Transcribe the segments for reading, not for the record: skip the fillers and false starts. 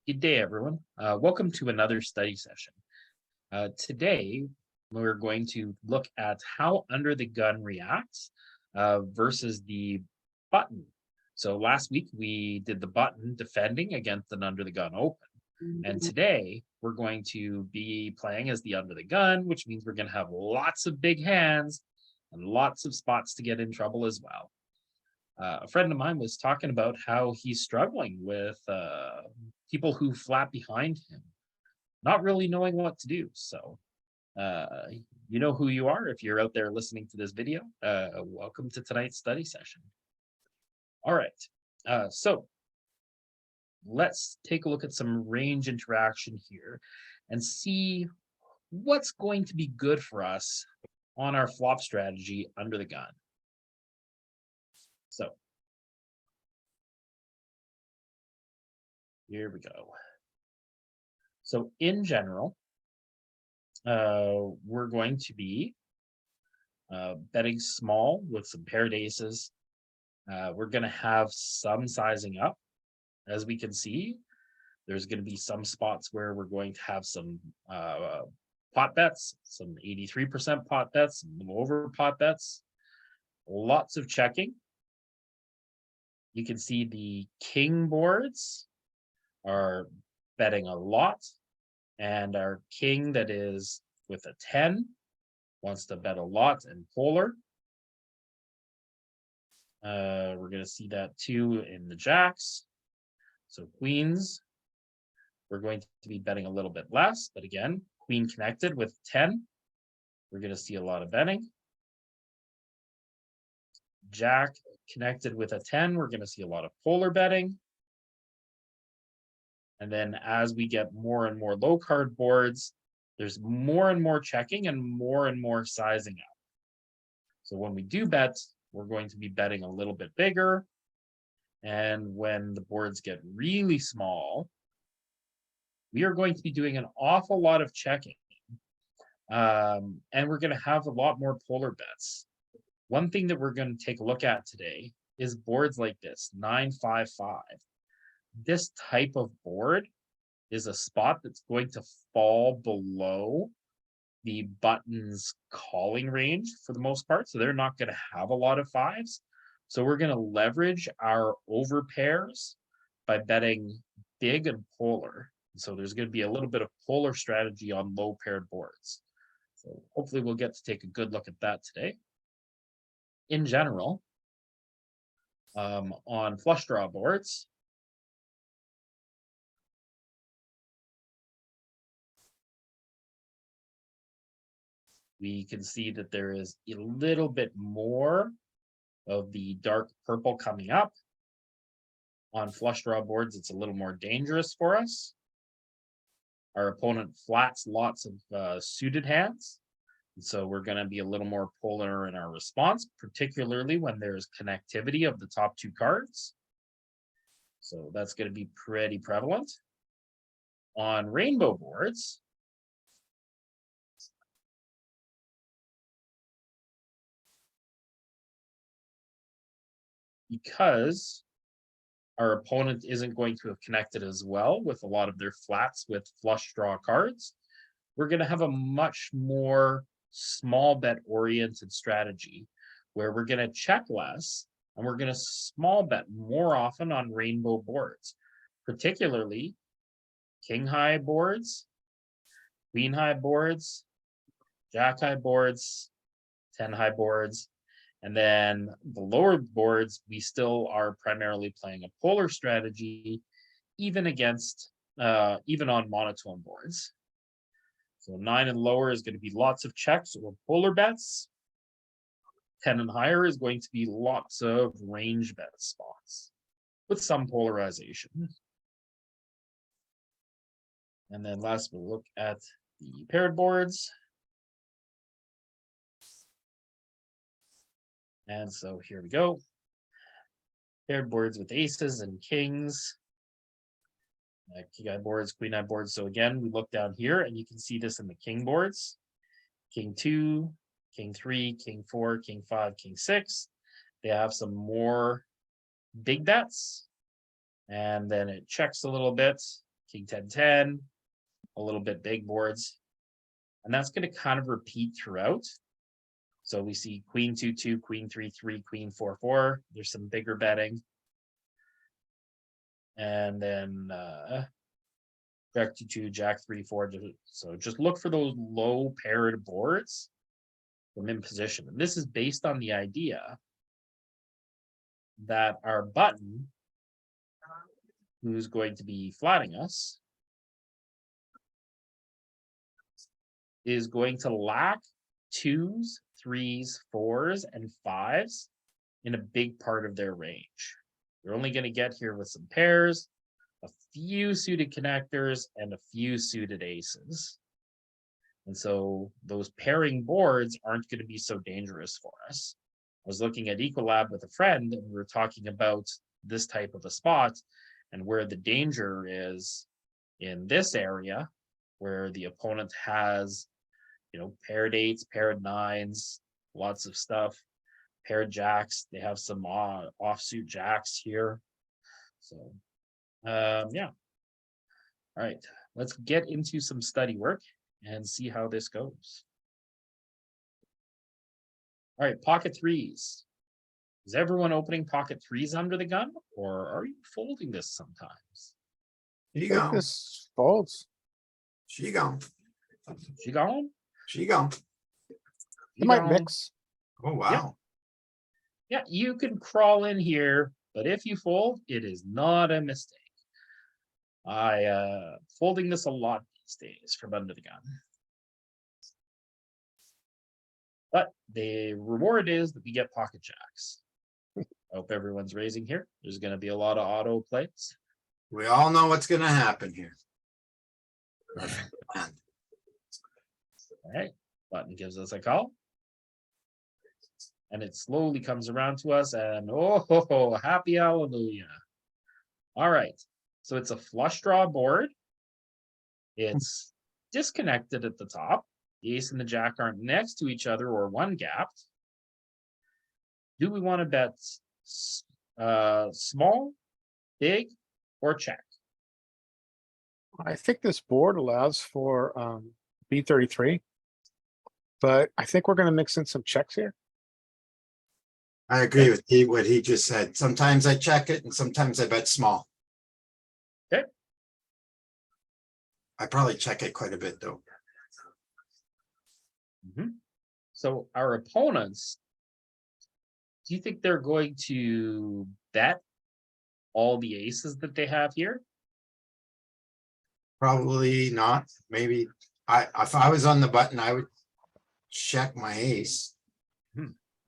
Good day, everyone. Welcome to another study session. Today, we're going to look at how under the gun reacts versus the button. So last week we did the button defending against an under the gun open. And today we're going to be playing as the under the gun, which means we're going to have lots of big hands and lots of spots to get in trouble as well. A friend of mine was talking about how he's struggling with people who flap behind him, not really knowing what to do. So, uh, you know who you are if you're out there listening to this video. Welcome to tonight's study session. All right. So let's take a look at some range interaction here and see what's going to be good for us on our flop strategy under the gun. So here we go. So in general, we're going to be betting small with some paired aces. We're going to have some sizing up. As we can see, there's going to be some spots where we're going to have some pot bets, some 83% pot bets, some over pot bets, lots of checking. You can see the king boards are betting a lot, and our king that is with a 10 wants to bet a lot and polar. We're going to see that too in the jacks. So queens, we're going to be betting a little bit less, but again, queen connected with 10, we're going to see a lot of betting. Jack connected with a 10, we're going to see a lot of polar betting. And then as we get more and more low card boards, there's more and more checking and more sizing up. So when we do bet, we're going to be betting a little bit bigger. And when the boards get really small, we are going to be doing an awful lot of checking. And we're going to have a lot more polar bets. One thing that we're going to take a look at today is boards like this, 9-5-5. This type of board is a spot that's going to fall below the button's calling range for the most part. So they're not going to have a lot of fives. So we're going to leverage our over pairs by betting big and polar. So there's going to be a little bit of polar strategy on low paired boards. So hopefully we'll get to take a good look at that today. In general, on flush draw boards, we can see that there is a little bit more of the dark purple coming up. On flush draw boards, it's a little more dangerous for us. Our opponent flats lots of suited hands. And so we're going to be a little more polar in our response, particularly when there's connectivity of the top two cards. So that's going to be pretty prevalent. On rainbow boards, because our opponent isn't going to have connected as well with a lot of their flats with flush draw cards, we're going to have a much more small bet oriented strategy where we're going to check less and we're going to small bet more often on rainbow boards, particularly king high boards, queen high boards, jack high boards, 10 high boards. And then the lower boards, we still are primarily playing a polar strategy, even on monotone boards. So 9 and lower is going to be lots of checks or polar bets. 10 and higher is going to be lots of range bet spots with some polarization. And then last, we'll look at the paired boards. And so here we go. Paired boards with aces and kings. King high boards, queen high boards. So again, we look down here and you can see this in the king boards. King 2, king 3, king 4, king 5, king 6. They have some more big bets. And then it checks a little bit. king 10-10, a little bit big boards. And that's going to kind of repeat throughout. So we see queen 2-2, queen 3-3, queen 4-4. There's some bigger betting. And then jack 2-2, jack 3-4. So just look for those low paired boards from in position. And this is based on the idea that our button, who's going to be flatting us, is going to lack 2s, 3s, 4s, and 5s in a big part of their range. You're only going to get here with some pairs, a few suited connectors, and a few suited aces. And so those pairing boards aren't going to be so dangerous for us. I was looking at Ecolab with a friend, and we were talking about this type of a spot and where the danger is in this area, where the opponent has, paired 8s, paired 9s, lots of stuff, paired jacks. They have some offsuit jacks here. So, yeah. All right, let's get into some study work and see how this goes. All right, pocket 3s. Is everyone opening pocket 3s under the gun, or are you folding this sometimes? She gone. This folds. She gone. She gone? She gone. It might mix. Oh, wow. Yeah, you can crawl in here, but if you fold, it is not a mistake. Folding this a lot these days from under the gun. But the reward is that we get pocket jacks. I hope everyone's raising here. There's going to be a lot of auto plays. We all know what's going to happen here. All right, button gives us a call. And it slowly comes around to us, and oh, happy hallelujah. All right, so it's a flush draw board. It's disconnected at the top. The ace and the jack aren't next to each other or one gapped. Do we want to bet small, big, or check? I think this board allows for B33, but I think we're going to mix in some checks here. I agree with what he just said. Sometimes I check it and sometimes I bet small. Okay. I probably check it quite a bit though. So our opponents, do you think they're going to bet all the aces that they have here? Probably not. Maybe if I was on the button, I would check my ace.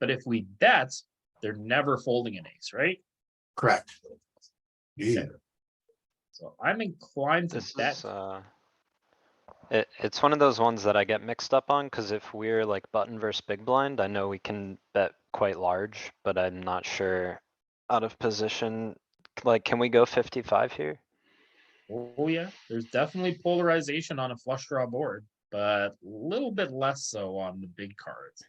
But if we bet, they're never folding an ace, right? Correct. Yeah. So I'm inclined to This bet. is, it's one of those ones that I get mixed up on, cuz if we're like button versus big blind, I know we can bet quite large, but I'm not sure out of position. Like, can we go 55 here? Oh yeah, there's definitely polarization on a flush draw board, but a little bit less so on the big cards.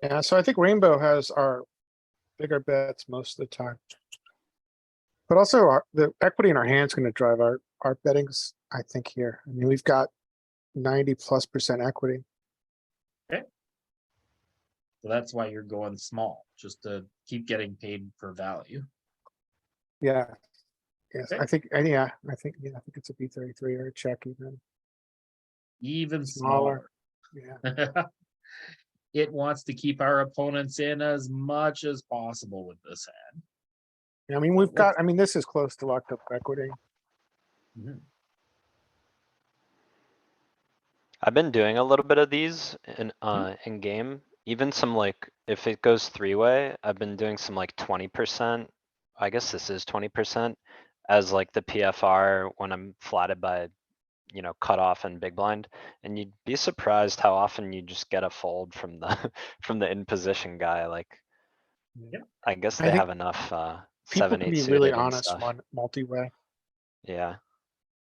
Yeah, so I think Rainbow has our bigger bets most of the time. But also the equity in our hands going to drive our bettings, I think, here. I mean, we've got 90+% equity. So that's why you're going small, just to keep getting paid for value. Yeah. Yes, Okay. I think it's a B33 or a check even. Even smaller. Yeah. It wants to keep our opponents in as much as possible with this hand. I mean, this is close to locked up equity. I've been doing a little bit of these in game, even some like, if it goes 3-way, I've been doing some like 20%. I guess this is 20% as like the PFR when I'm flatted by, cutoff and big blind. And you'd be surprised how often you just get a fold from the, from the in position guy. Like, I guess I they think have enough, People 7, can 8 be really suited and honest stuff. multi-way. Yeah.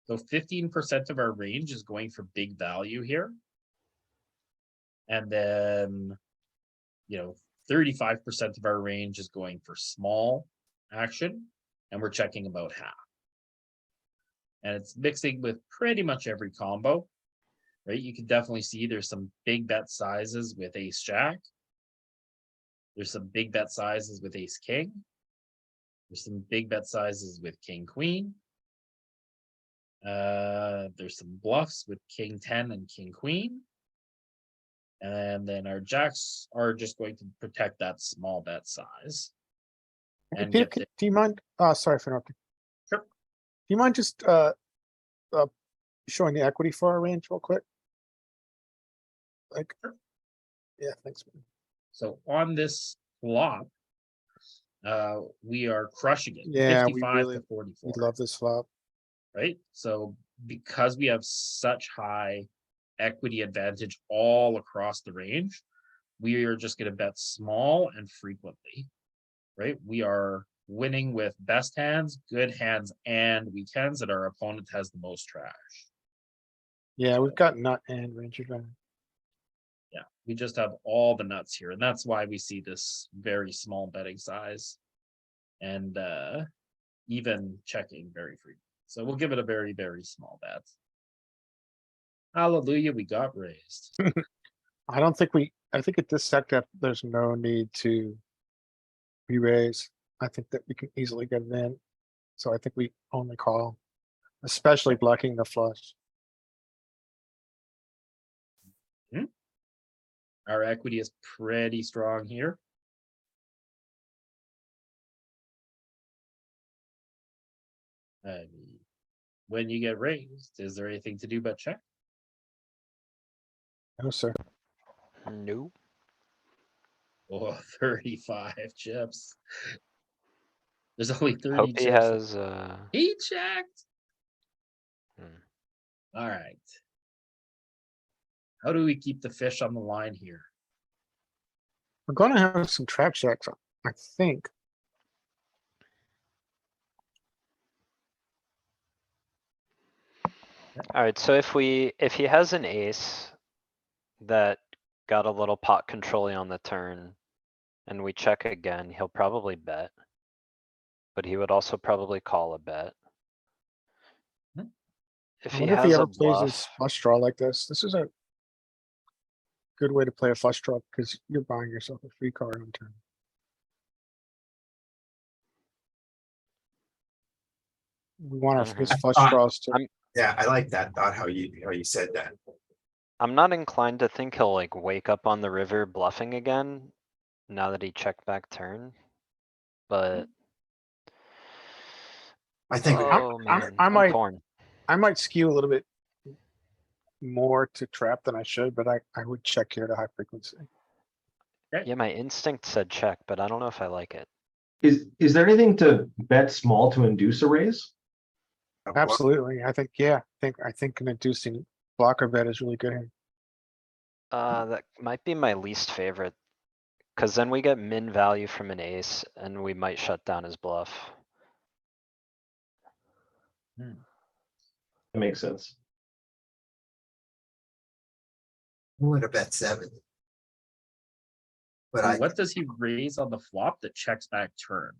So 15% of our range is going for big value here. And then, 35% of our range is going for small action. And we're checking about half. And it's mixing with pretty much every combo, right? You can definitely see there's some big bet sizes with ace jack. There's some big bet sizes with ace king. There's some big bet sizes with king queen. There's some bluffs with king 10 and king queen. And then our jacks are just going to protect that small bet size. Hey, And Peter, get the, do you mind, sorry for interrupting. Sure. Do you mind just, showing the equity for our range real quick? Like, Sure. yeah, thanks, man. so on this flop, we are crushing it. Yeah, we 55 really, to 44. we love this flop. Right? So because we have such high equity advantage all across the range, we are just going to bet small and frequently, right? We are winning with best hands, good hands, and weak hands, and our opponent has the most trash. Yeah, we've got nut and range advantage. Yeah, we just have all the nuts here, and that's why we see this very small betting size and even checking very frequently. So we'll give it a very, very small bet. Hallelujah, we got raised. I don't think I think at this set depth, there's no need to re-raise. I think that we can easily get it in. So I think we only call, especially blocking the flush. Our equity is pretty strong here. When you get raised, is there anything to do but check? No, sir. No. Oh, 35 chips. There's only 30 Hope he chips. has, He checked. Hmm. All right. How do we keep the fish on the line here? We're gonna have some trap checks, I think. Alright, so if he has an ace that got a little pot controlling on the turn and we check again, he'll probably bet. But he would also probably call a bet. Hmm. If I he wonder if he has a ever plays his bluff, flush draw like this. This is a good way to play a flush draw because you're buying yourself a free card on turn. We want his Mhm. flush Uh, draws to. Yeah, I like that thought, how you said that. I'm not inclined to think he'll like wake up on the river bluffing again. Now that he checked back turn. But. I think we- Oh I man, I'm might torn. I might skew a little bit more to trap than I should, but I would check here to high frequency. Yeah, my instinct said check, but I don't know if I like it. Is there anything to bet small to induce a raise? Absolutely. I think, yeah, I think an inducing blocker bet is really good here. That might be my least favorite. Cause then we get min value from an ace and we might shut down his bluff. That makes sense. I would have bet 7. But I, What does he raise on the flop that checks back turn?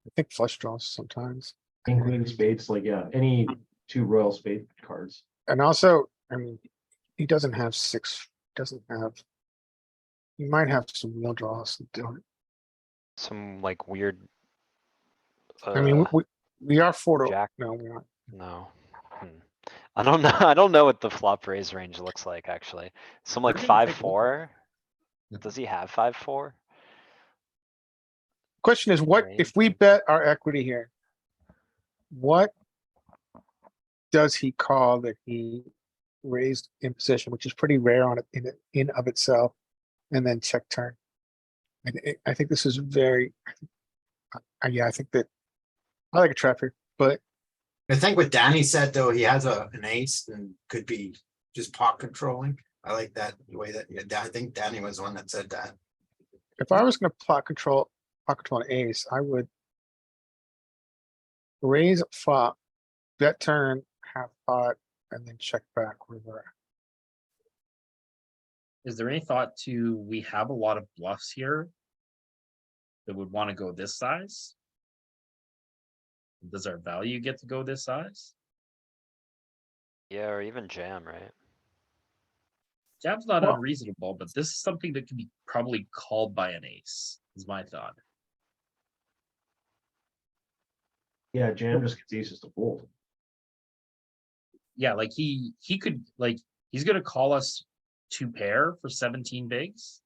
I think flush draws sometimes. King, queen, spades, like, yeah, any two royal spade cards. And also, I mean, he doesn't have he might have some real draws to do it. Some like weird. I mean, we are 4 to, Jack. no, we're not. No. I don't know. I don't know what the flop raise range looks like, actually. Some like We're gonna take a 5-4? look. Does he have 5-4? Question is, what, if we bet our equity here? What does he call that he raised in position, which is pretty rare on it in of itself, and then check turn? I think this is very, yeah, I think that I like a trap here, but I think what Danny said, though, he has an ace and could be just pot controlling. I like that, the way that, yeah, I think Danny was the one that said that. if I was gonna pot control an ace, I would raise flop, bet turn, half pot, and then check back river. Is there any thought to, we have a lot of bluffs here that would want to go this size? Does our value get to go this size? Yeah, or even jam, right? Jam's not Well- unreasonable, but this is something that can be probably called by an ace, is my thought. Yeah, jam just gets aces to fold. Yeah, like he could, like, he's gonna call us 2 pair for 17 bigs.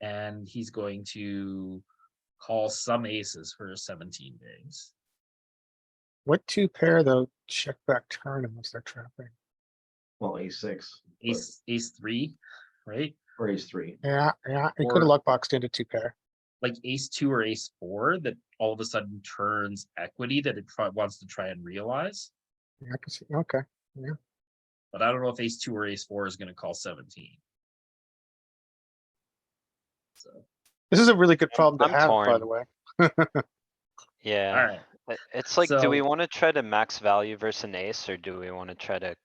And he's going to call some aces for 17 bigs. What 2 pair though, check back turn unless they're trapping. Well, ace six. but- Ace 3, right? Or ace three. Yeah, he could have Or- luck boxed into 2 pair. Like ace 2 or ace 4 that all of a sudden turns equity that it wants to try and realize. Yeah, I can see, okay. But I don't know if ace 2 or ace 4 is going to call 17. So, This is a really good problem to I'm have, by torn. the way. Yeah, all right. it's like, do we So- wanna try to max value versus an ace, or do we wanna try to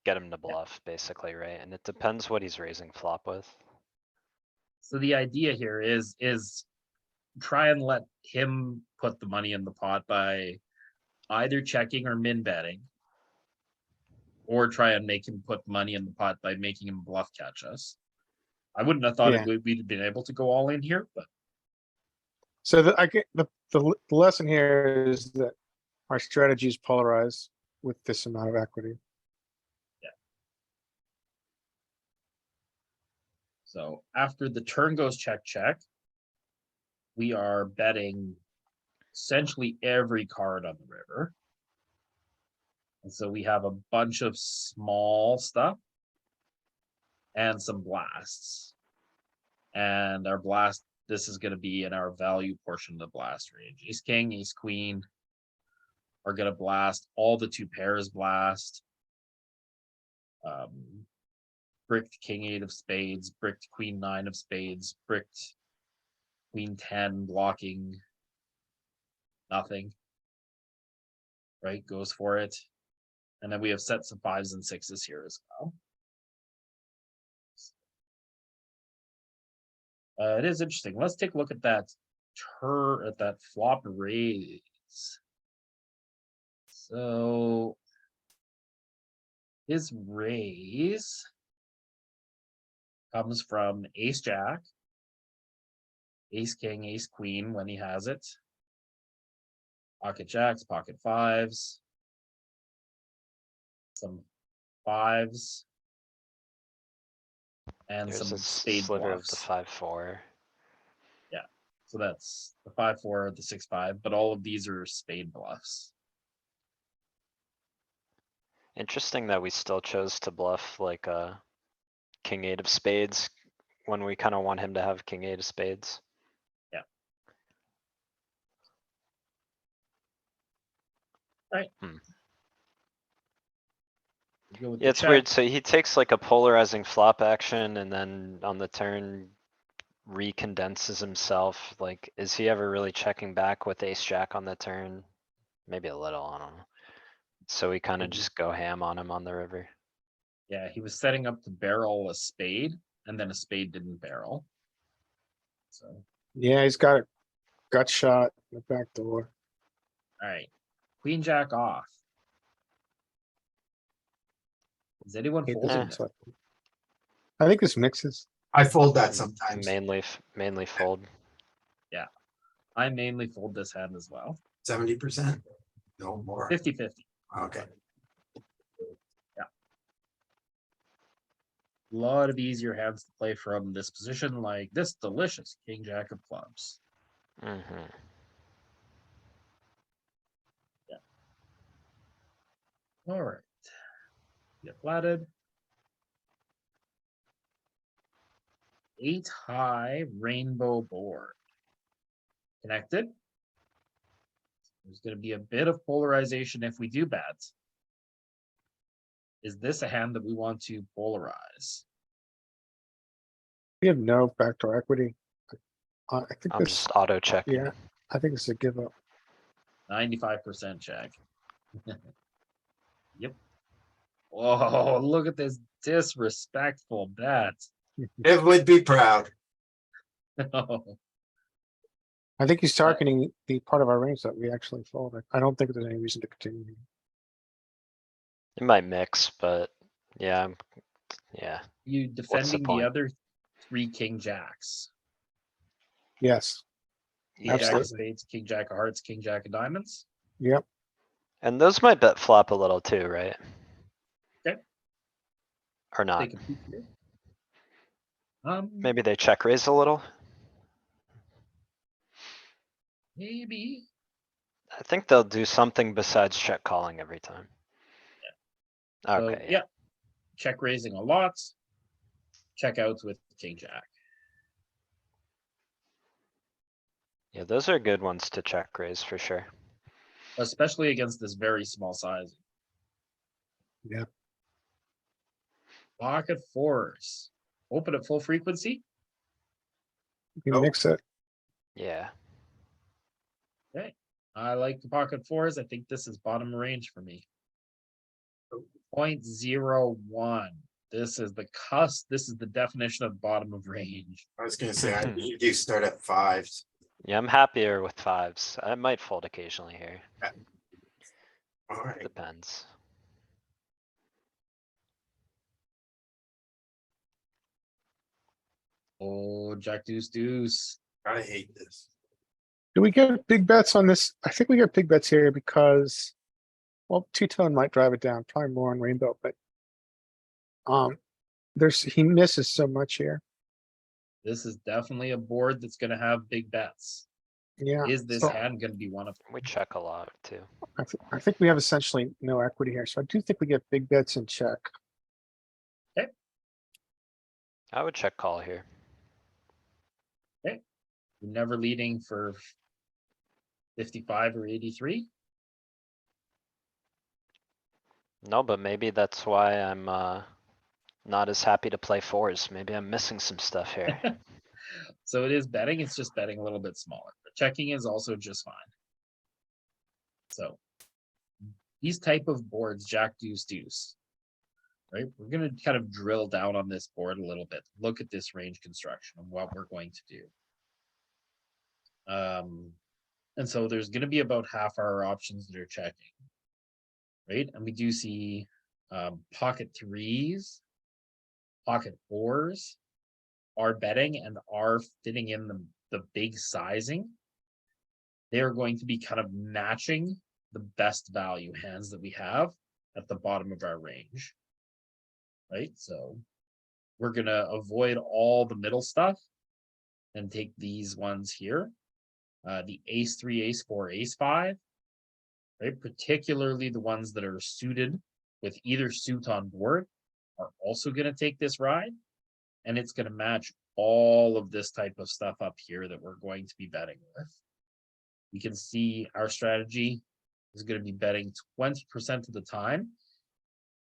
get him to bluff, basically, right? And it depends what he's raising flop with. So the idea here is try and let him put the money in the pot by either checking or min betting. Or try and make him put money in the pot by making him bluff catch us. I wouldn't have thought Yeah. we'd have been able to go all in here, but So I get the lesson here is that our strategy is polarized with this amount of equity. so after the turn goes check, check. We are betting essentially every card on the river. And so we have a bunch of small stuff. And some blasts. And our blast, this is gonna be in our value portion of the blast range. Ace king, ace queen. Are gonna blast, all the 2 pairs blast. Bricked king 8 of spades, bricked queen 9 of spades, bricked queen 10 blocking. Nothing. Right, goes for it. And then we have sets of 5s and 6s here as well. It is interesting. Let's take a look at that at that flop raise. So his raise comes from ace jack, ace king, ace queen when he has it, pocket jacks, pocket 5s, some 5s, and There's some a spade sliver of the bluffs. 5-4. So that's the 5-4, the 6-5, but all of these are spade bluffs. Interesting that we still chose to bluff like king 8 of spades when we kinda want him to have king 8 of spades. Go with Yeah, the it's check. weird. So he takes like a polarizing flop action and then on the turn recondenses himself. Like, is he ever really checking back with ace jack on the turn? Maybe a little, I don't know. So we kinda Maybe. just go ham on him on the river. Yeah, he was setting up to barrel a spade, and then a spade didn't barrel. So, Yeah, he's got a gut shot in the back door. alright. Queen jack off. Is anyone It folding doesn't that? look like- I think this mixes. I fold that sometimes. Mainly fold. I mainly fold this hand as well. 70%. No more. 50-50. Okay. A lot of easier hands to play from this position, like this delicious king jack of clubs. Mm-hmm. Alright. Get flatted. 8 high rainbow board. Connected. There's gonna be a bit of polarization if we do bet. Is this a hand that we want to polarize? We have no backdoor equity. I think I'm this, just auto checking. yeah, I think this is a give up. 95% check. Yep. Oh, look at this disrespectful bet. It would be proud. I think he's targeting the part of our range that we actually fold. I don't think there's any reason to continue. It might mix, but yeah, yeah. You What's the defending the point? other three king jacks. Yes, King jack of Absolutely. spades, king jack of hearts, king jack of diamonds. yep. And those might bet flop a little too, right? Okay. Or not. Take a peek here. Maybe they check raise a little. Maybe. I think they'll do something besides check calling every time. So, Okay, yeah. yeah. Check raising a lot. Check outs with king jack. Yeah, those are good ones to check raise for sure. Especially against this very small size. Yep. Pocket fours. Open at full frequency. You Oh. mix it. Yeah. Okay. I like the pocket fours. I think this is bottom range for me. 0.01. This is the cusp. This is the definition of bottom of range. I was gonna say, I do start at fives. Yeah, I'm happier with fives. I might fold occasionally here. Alright, Depends. Oh, jack deuce deuce. I hate this. Do we get big bets on this? I think we get big bets here because, well, two-tone might drive it down, probably more on rainbow, but he misses so much here. This is definitely a board that's gonna have big bets. Yeah. Is this so hand gonna be one of them? We check a lot too. I think we have essentially no equity here, so I do think we get big bets in check. I would check call here. You're never leading for 55 or 83. No, but maybe that's why I'm not as happy to play fours. Maybe I'm missing some stuff here. So it is betting, it's just betting a little bit smaller. But checking is also just fine. So these type of boards, jack deuce deuce, right? We're gonna kind of drill down on this board a little bit. Look at this range construction and what we're going to do. And so there's gonna be about half our options that are checking, right? And we do see pocket threes, pocket fours are betting and are fitting in the big sizing. They're going to be kind of matching the best value hands that we have at the bottom of our range. Right? So we're gonna avoid all the middle stuff and take these ones here. The ace 3, ace 4, ace 5, right? Particularly the ones that are suited with either suit on board are also gonna take this ride. And it's gonna match all of this type of stuff up here that we're going to be betting with. We can see our strategy is going to be betting 20% of the time,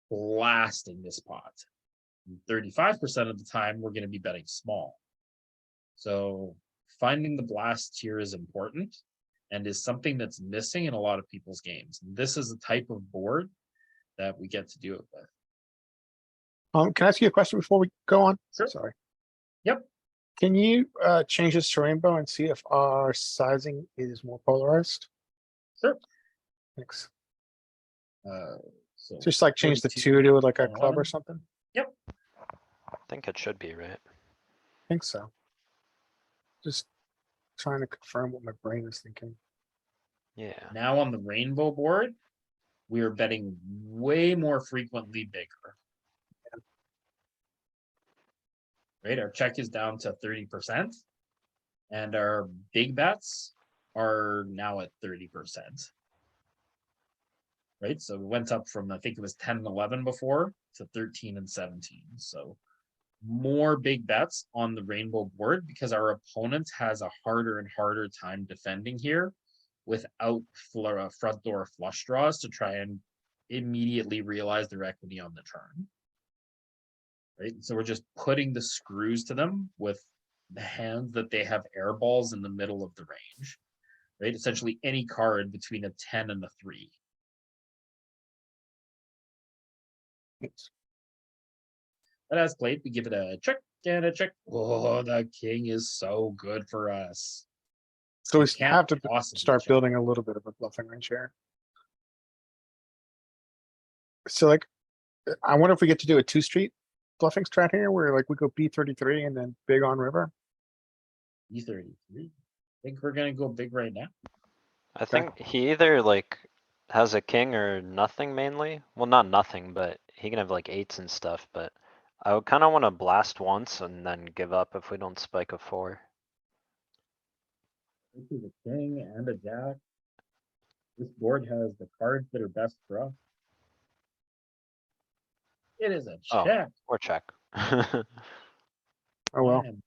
blasting this pot. 35% of the time, we're going to be betting small. So finding the blast here is important and is something that's missing in a lot of people's games. And this is a type of board that we get to do it with. Can I ask you a question before we go on? Sure. Sorry. Yep. Can you change this to rainbow and see if our sizing is more polarized? Sure. Thanks. So Just like change the 42, 2 to like a 11. club or something? Yep. I think it should be, right? I think so. Just trying to confirm what my brain is thinking. Yeah. Now on the rainbow board, we are betting way more frequently bigger. Right, our check is down to 30%. And our big bets are now at 30%. Right, so we went up from, I think it was 10 and 11 before to 13 and 17. So more big bets on the rainbow board because our opponent has a harder and harder time defending here without front door flush draws to try and immediately realize their equity on the turn. Right, so we're just putting the screws to them with the hands that they have air balls in the middle of the range, right? Essentially any card between a 10 and a 3. But as played, we give it a check and a check. Oh, the king is so good for us. So we can't have to possibly start check. building a little bit of a bluffing range here. So like, I wonder if we get to do a 2-street bluffing strat here where like we go B33 and then big on river. E33. Think we're gonna go big right now? I think he either like has a king or nothing mainly. Well, not nothing, but he can have like eights and stuff, but I would kinda wanna blast once and then give up if we don't spike a 4. This is a king and a jack. This board has the cards that are best for us. It is a Oh. check. Or check. Oh, well. I am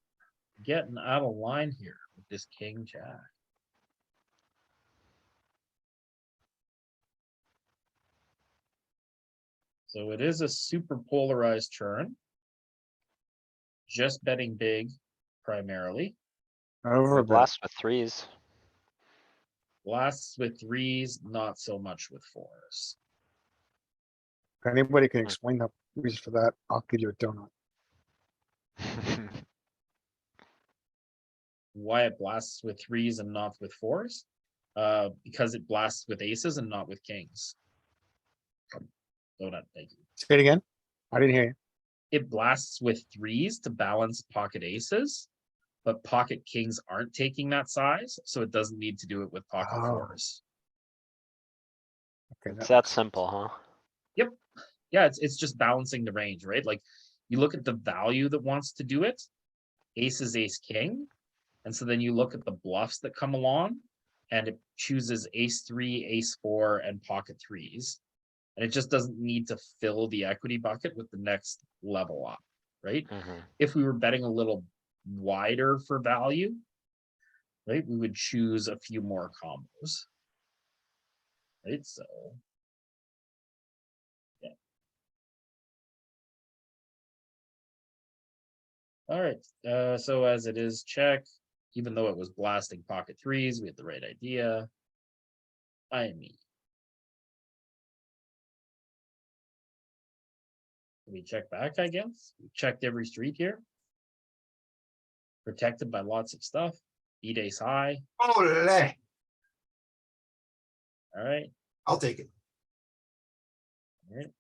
getting out of line here with this king jack. So it is a super polarized turn. Just betting big primarily. Over a bit. Blast with 3s. Blasts with 3s, not so much with 4s. If anybody can explain the reason for that, I'll give you a donut. Why it blasts with 3s and not with 4s? Because it blasts with aces and not with kings. Donut, thank you. Say it again. I didn't hear you. It blasts with 3s to balance pocket aces, but pocket kings aren't taking that size, so it doesn't need to do it with pocket Oh. 4s. Okay, It's makes that sense. simple, huh? Yeah, it's just balancing the range, right? Like you look at the value that wants to do it, ace is ace king, and so then you look at the bluffs that come along, and it chooses ace 3, ace 4, and pocket 3s, and it just doesn't need to fill the equity bucket with the next level up, right? Mhm. If we were betting a little wider for value, right, we would choose a few more combos, right? So all right, so as it is check, even though it was blasting pocket 3s, we had the right idea. I mean, we check back, I guess. We checked every street here. Protected by lots of stuff. Beat ace high. Ole, All right, I'll take it. all right.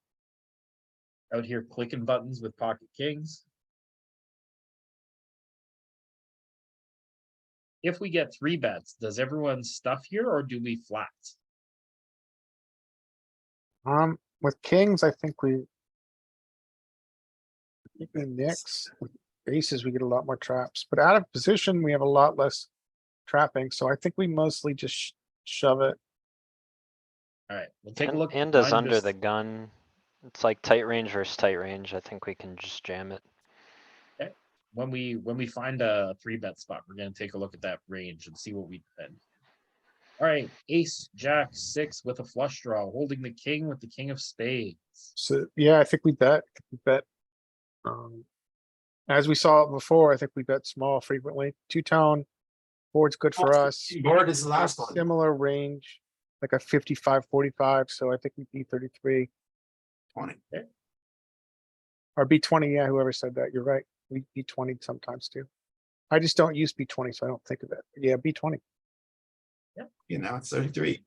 Out here clicking buttons with pocket kings. If we get 3 bets, does everyone stuff here or do we flat? With kings, I think we nix. With aces, we get a lot more traps, but out of position, we have a lot less trapping, so I think we mostly just shove it. All right, we'll take a look. And as behind under this- the gun, it's like tight range versus tight range. I think we can just jam it. When we find a 3-bet spot, we're gonna take a look at that range and see what we defend. All right, ace, jack, 6 with a flush draw, holding the king with the king of spades. So, yeah, I think we bet. As we saw before, I think we bet small frequently. Two-tone board's good for us. Board is the last one. Similar range, like a 55-45, so I think we beat 33 20. or B20. Yeah, whoever said that, you're right. We beat 20 sometimes too. I just don't use B20, so I don't think of it. Yeah, B20. You know, it's 33.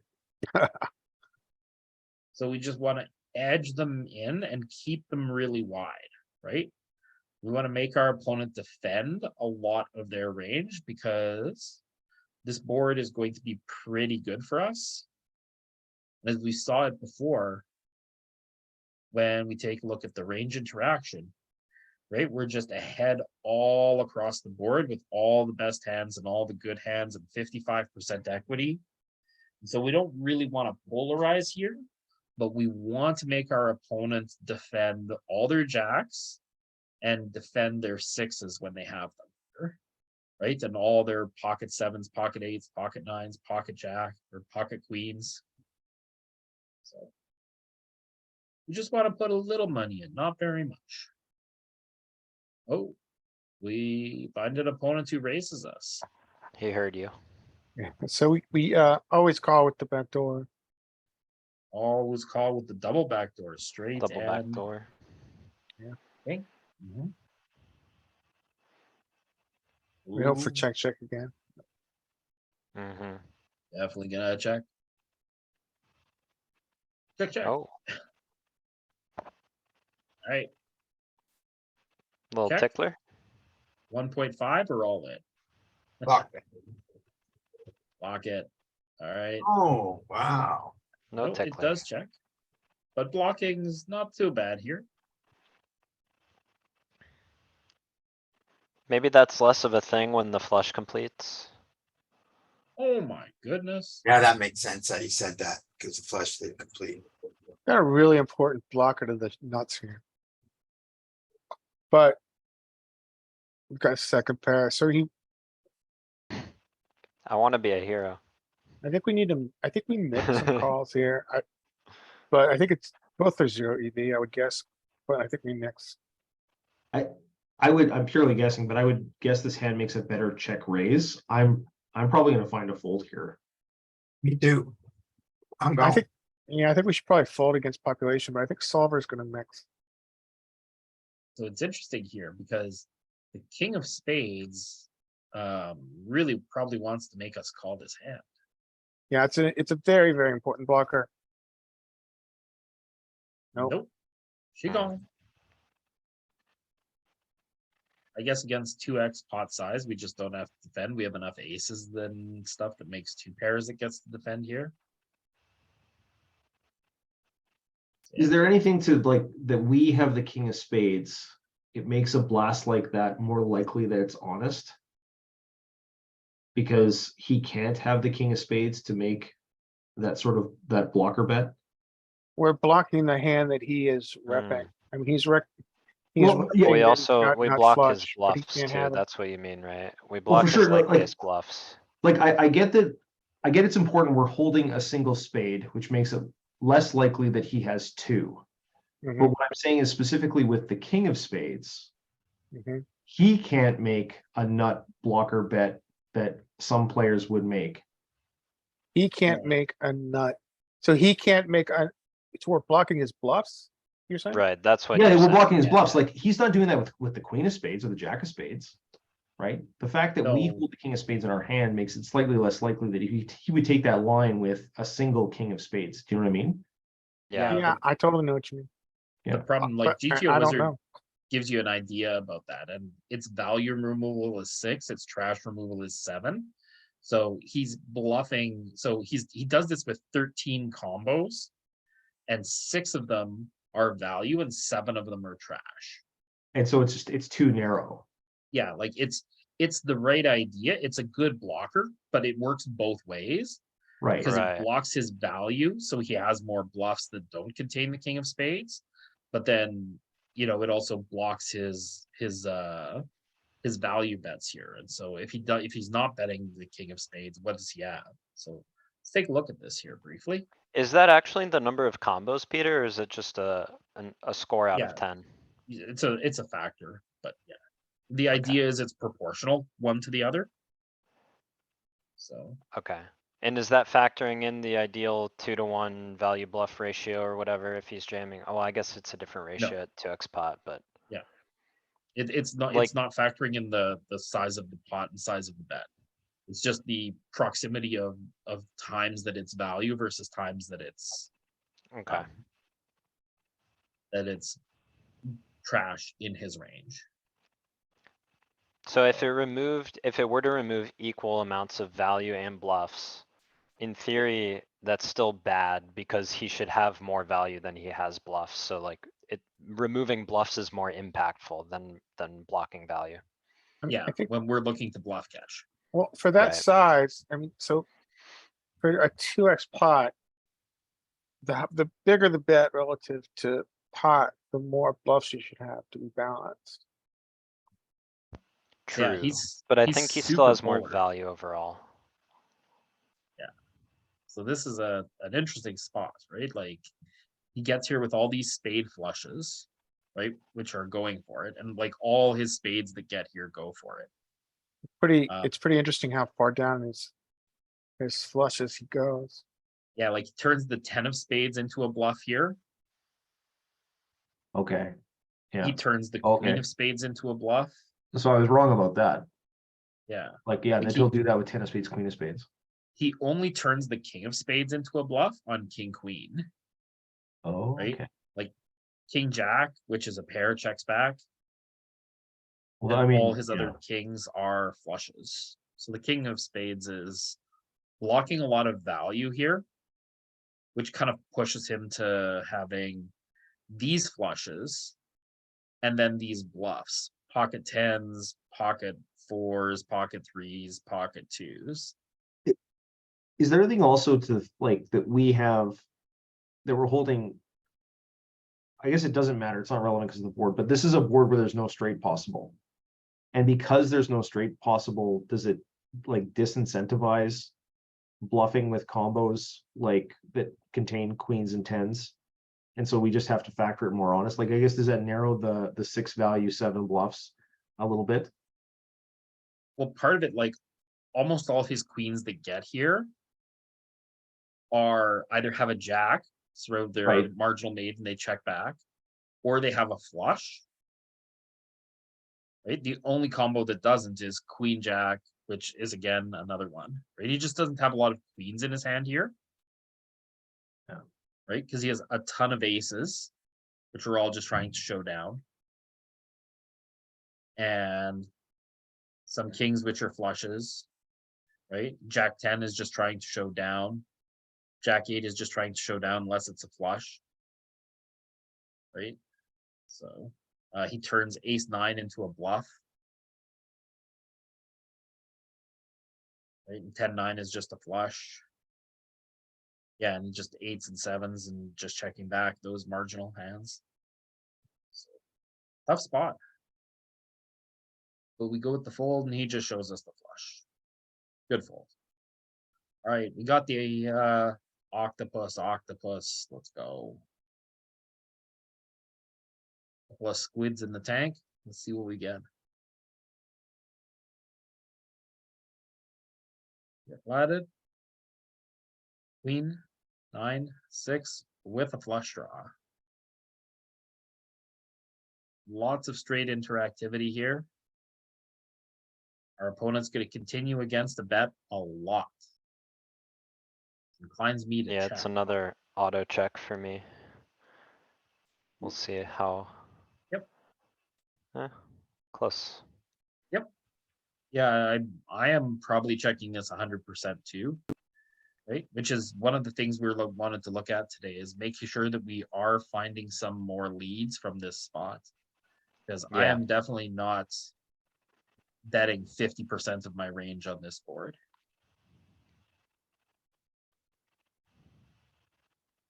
So we just want to edge them in and keep them really wide, right? We want to make our opponent defend a lot of their range because this board is going to be pretty good for us. As we saw it before, when we take a look at the range interaction, right? We're just ahead all across the board with all the best hands and all the good hands and 55% equity. So we don't really want to polarize here, but we want to make our opponent defend all their jacks and defend their 6s when they have them, right? And all their pocket 7s, pocket 8s, pocket 9s, pocket jack, or pocket queens. So we just want to put a little money in, not very much. Oh, we find an opponent who raises us. He heard you. Yeah. So we always call with the back door. Always call with the double backdoor, straight Double back and door. king. Mhm. We hope for Ooh, check again. Mm-hmm. Definitely gonna check. Check, check. Oh, Alright, little check. tickler. 1.5 or all in? Block it. Lock it. Alright. Oh, wow. No Nope, it tickler. does check. But blocking's not too bad here. Maybe that's less of a thing when the flush completes. Oh my goodness. Yeah, that makes sense that he said that because the flush didn't complete. Got a really important blocker to the nuts here. But. We've got a second pair, so I wanna be a hero. I think we need to, I think we mix some calls here. But I think it's both are 0 EV, I would guess, but I think we mix. I'm purely guessing, but I would guess this hand makes a better check raise. I'm probably gonna find a fold here. Me too. I'm I going. think, yeah, I think we should probably fold against population, but I think solver's gonna mix. So it's interesting here because the king of spades really probably wants to make us call this hand. Yeah, it's a very, very important blocker. Nope. Nope. She Hmm. gone. I guess against 2x pot size, we just don't have to defend. We have enough aces and stuff that makes 2 pairs that gets to defend here. Is there anything to like that we have the king of spades? It makes a blast like that more likely that it's honest. Because he can't have the king of spades to make that sort of that blocker bet. We're blocking the hand that he is repping. I mean, he's Well, he's yeah, repping We that he's also, not- we not block his flush, but he bluffs can't too. have it. That's what you mean, right? We Well, for block his sure, like like- base bluffs. Like I get that. I get it's important. We're holding a single spade, which makes it less likely that he has two. Mhm, But what I'm saying is specifically with the king of spades, mhm. he can't make a nut blocker bet that some players would make. He can't make a nut. So he can't make a, so we're blocking his bluffs, you're saying? Right, that's what Yeah, you're we're saying. blocking his Yeah, bluffs. yeah. Like he's not doing that with the queen of spades or the jack of spades, right? The fact that we No. hold the king of spades in our hand makes it slightly less likely that he would take that line with a single king of spades. Do you know what I mean? Yeah, Yeah, I totally know what you mean. Yeah. The problem, like But GTO I don't Wizard know. gives you an idea about that, and its value removal is 6, its trash removal is 7. So he's bluffing. So he does this with 13 combos, and 6 of them are value, and 7 of them are trash. And so it's too narrow. Yeah, like it's the right idea. It's a good blocker, but it works both ways Right. because Right. it blocks his value, so he has more bluffs that don't contain the king of spades. But then, it also blocks his value bets here. And so if he's not betting the king of spades, what does he have? So let's take a look at this here briefly. Is that actually the number of combos, Peter, or is it just a score out Yeah. of 10? It's a factor, but yeah. The idea is it's proportional one to the other. So Okay. And is that factoring in the ideal 2-to-1 value bluff ratio or whatever if he's jamming? Oh, I guess it's a different ratio at 2x pot, but it's not factoring in the size of the pot and size of the bet. It's just the proximity of times that it's value versus times that it's okay. that it's trash in his range. So if it were to remove equal amounts of value and bluffs, in theory, that's still bad because he should have more value than he has bluffs. So like removing bluffs is more impactful than blocking value. Yeah, I think, when we're looking to bluff catch. well, for that Right. size, I mean, so for a 2x pot, the bigger the bet relative to pot, the more bluffs you should have to be balanced. Yeah, True, but I he's think he still super has more polar. value overall. So this is an interesting spot, right? Like he gets here with all these spade flushes, right? Which are going for it. And like all his spades that get here go for it. It's pretty interesting how far down his flushes he goes. Yeah, like he turns the 10 of spades into a bluff here. Okay. Yeah. He turns the Okay. queen of spades into a bluff. So I was wrong about that. Yeah. Like, yeah, Like then he'll do that with 10 of spades, queen of spades. he only turns the king of spades into a bluff on king queen, Oh, right? okay. Like king jack, which is a pair, checks back. Well, And I mean, all his yeah. other kings are flushes. So the king of spades is blocking a lot of value here, which kind of pushes him to having these flushes and then these bluffs, pocket tens, pocket fours, pocket threes, pocket twos. Is there anything also to like that we have that we're holding? I guess it doesn't matter. It's not relevant because of the board, but this is a board where there's no straight possible. And because there's no straight possible, does it like disincentivize bluffing with combos like that contain queens and tens? And so we just have to factor it more honest. Like, I guess, does that narrow the 6 value 7 bluffs a little bit? Well, part of it, like almost all of his queens that get here are either have a jack, so they're Right. marginal made and they check back, or they have a flush. Right? The only combo that doesn't is queen jack, which is again another one. Right? He just doesn't have a lot of queens in his hand here. Yeah. Right? Because he has a ton of aces, which are all just trying to show down. And some kings, which are flushes. Right? Jack 10 is just trying to show down. Jack 8 is just trying to show down unless it's a flush. Right? So he turns ace 9 into a bluff. Right? And 10-9 is just a flush. Yeah, and just 8s and 7s and just checking back those marginal hands. So, tough spot. But we go with the fold and he just shows us the flush. Good fold. All right, we got the octopus. Let's go. Couple of squids in the tank. Let's see what we get. Get flatted. Queen, 9, 6 with a flush draw. Lots of straight interactivity here. Our opponent's going to continue against a bet a lot. Inclines me to Yeah, check. it's another auto check for me. We'll see how. Yep. Close. Yeah, I am probably checking this 100% too, right? Which is one of the things we wanted to look at today is making sure that we are finding some more leads from this spot. Because I Yeah. am definitely not betting 50% of my range on this board.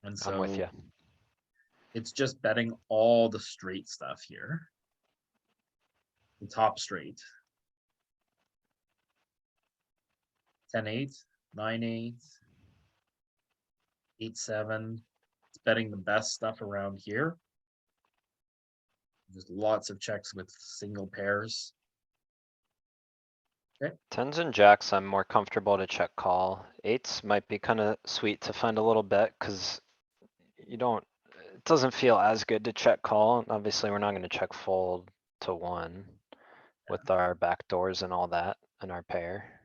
And I'm with so you. it's just betting all the straight stuff here. The top straight. 10-8, 9-8, 8-7. It's betting the best stuff around here. Just lots of checks with single pairs. Tens and jacks, I'm more comfortable to check call. Eights might be kinda sweet to find a little bit, cuz you don't, it doesn't feel as good to check call. Obviously, we're not gonna check fold to 1 with our back doors and all that in our pair.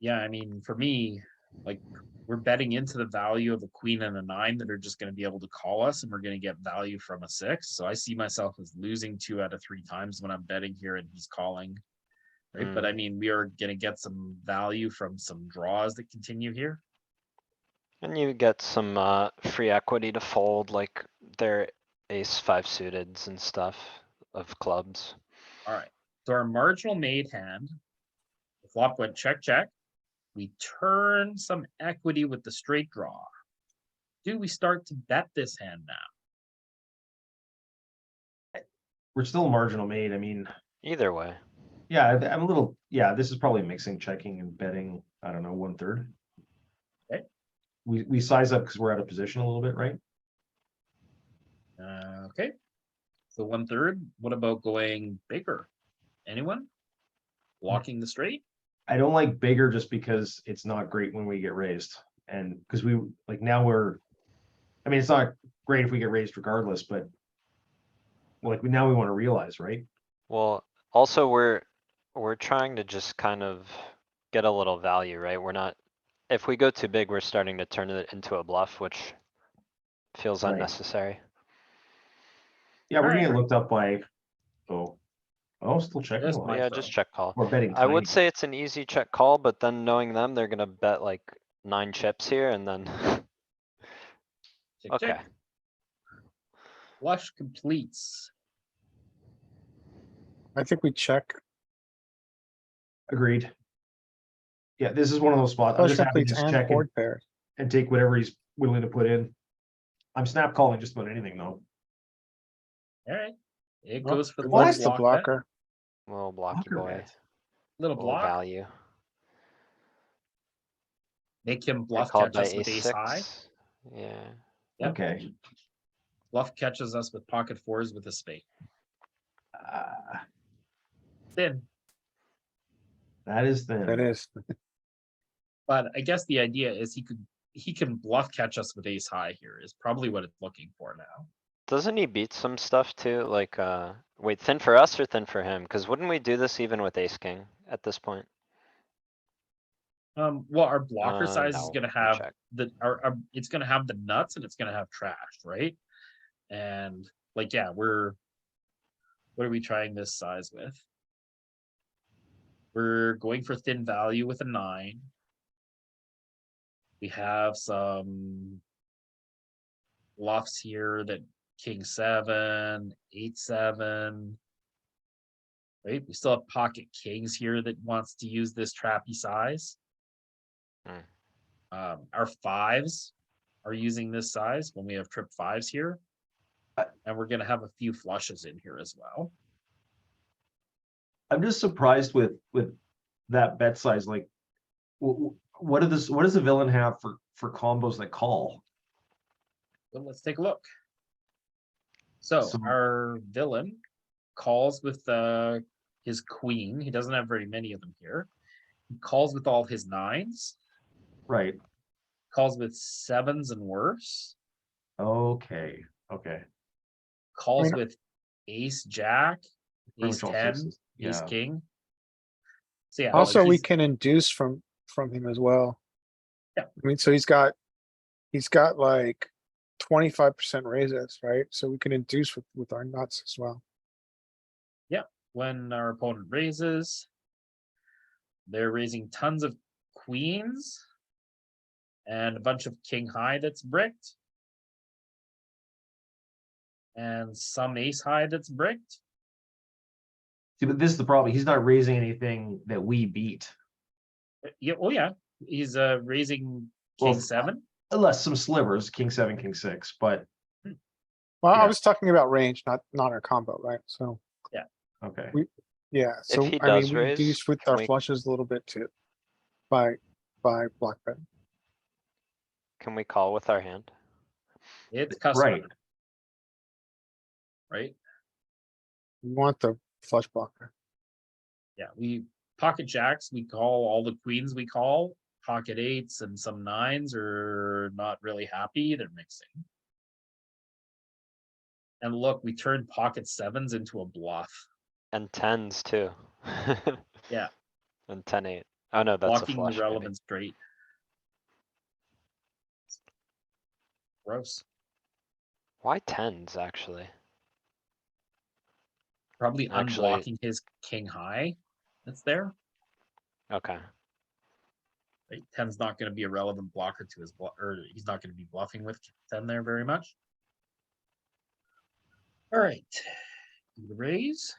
Yeah, I mean, for me, like we're betting into the value of a queen and a 9 that are just going to be able to call us, and we're going to get value from a 6. So I see myself as losing 2 out of 3 times when I'm betting here and he's calling. Right. But I mean, we are going to get some value from some draws that continue here. And you get some free equity to fold, like their ace 5 suiteds and stuff of clubs. All right. So our marginal made hand, the flop went check, check. We turn some equity with the straight draw. Do we start to bet this hand now? We're still marginal made. I mean, Either way. yeah, I'm a little, yeah, this is probably mixing checking and betting, I don't know, 1/3. Okay. We size up because we're out of position a little bit, right? Okay. So 1/3. What about going bigger? Anyone? Blocking the straight? I don't like bigger just because it's not great when we get raised. And because we like now I mean, it's not great if we get raised regardless, but like now we want to realize, right? Well, also we're trying to just kind of get a little value, right? We're not, if we go too big, we're starting to turn it into a bluff, which feels Right. unnecessary. Yeah, we're Alright. getting looked up by, still checking Just a lot. my Yeah, throw. just check call. We're betting I would tiny. say it's an easy check call, but then knowing them, they're gonna bet like 9 chips here and then, Check, okay. check. Flush completes. I think we check. Agreed. Yeah, this is one of those spots. I'm Flush just happy to completes just and check board pairs. and take whatever he's willing to put in. I'm snap calling just about anything though. Alright. It Oh, goes for it the little likes the block bet. blocker. Little blocky Blocker boy, bet. Little little block. value. Make him I bluff called catch by us with ace high. ace-6. Yeah, Yep. Okay. Bluff catches us with pocket fours with a spade. Ah, Thin. that is That thin. is. But I guess the idea is he can bluff catch us with ace high here is probably what it's looking for now. doesn't he beat some stuff too? Like, wait, thin for us or thin for him? Cuz wouldn't we do this even with ace king at this point? Well, our blocker size is No, gonna we have check. our it's gonna have the nuts and it's gonna have trash, right? And like, yeah, what are we trying this size with? We're going for thin value with a 9. We have some bluffs here that king 7, 8, 7. Right? We still have pocket kings here that wants to use this trappy size. Our 5s are using this size when we have trip 5s here. And we're gonna have a few flushes in here as well. I'm just surprised with that bet size. Like, what does the villain have for combos that call? Well, let's take a look. So So- our villain calls with his queen. He doesn't have very many of them here. He calls with all his 9s. Right. Calls with 7s and worse. Okay. Okay. Calls mean- with ace jack, Pretty ace much all 10, sixes. ace Yeah. king. So yeah, Also, like we he's- can induce from him as well. Yeah. I mean, so he's got like 25% raises, right? So we can induce with our nuts as well. when our opponent raises, they're raising tons of queens and a bunch of king high that's bricked. And some ace high that's bricked. See, but this is the problem. He's not raising anything that we beat. Yeah, oh yeah, he's raising king Well, 7. Unless some slivers, king 7, king 6, but Well, I Yeah. was talking about range, not our combo, right? So, okay. yeah, so he I mean, does we raise, induce with can our we- flushes a little bit too. By block betting. Can we call with our hand? It's custom, Right. right? We want the flush blocker. Yeah, we pocket jacks, we call all the queens we call. Pocket 8s and some 9s are not really happy, they're mixing. And look, we turned pocket 7s into a bluff. And tens too. Yeah. And 10-8. Oh no, that's a Blocking the flush maybe. relevant straight. Gross. Why tens, actually? Probably Actually- unblocking his king high that's there. Okay, Right? 10's not gonna be a relevant blocker to his or he's not gonna be bluffing with 10 there very much. Alright. Raise.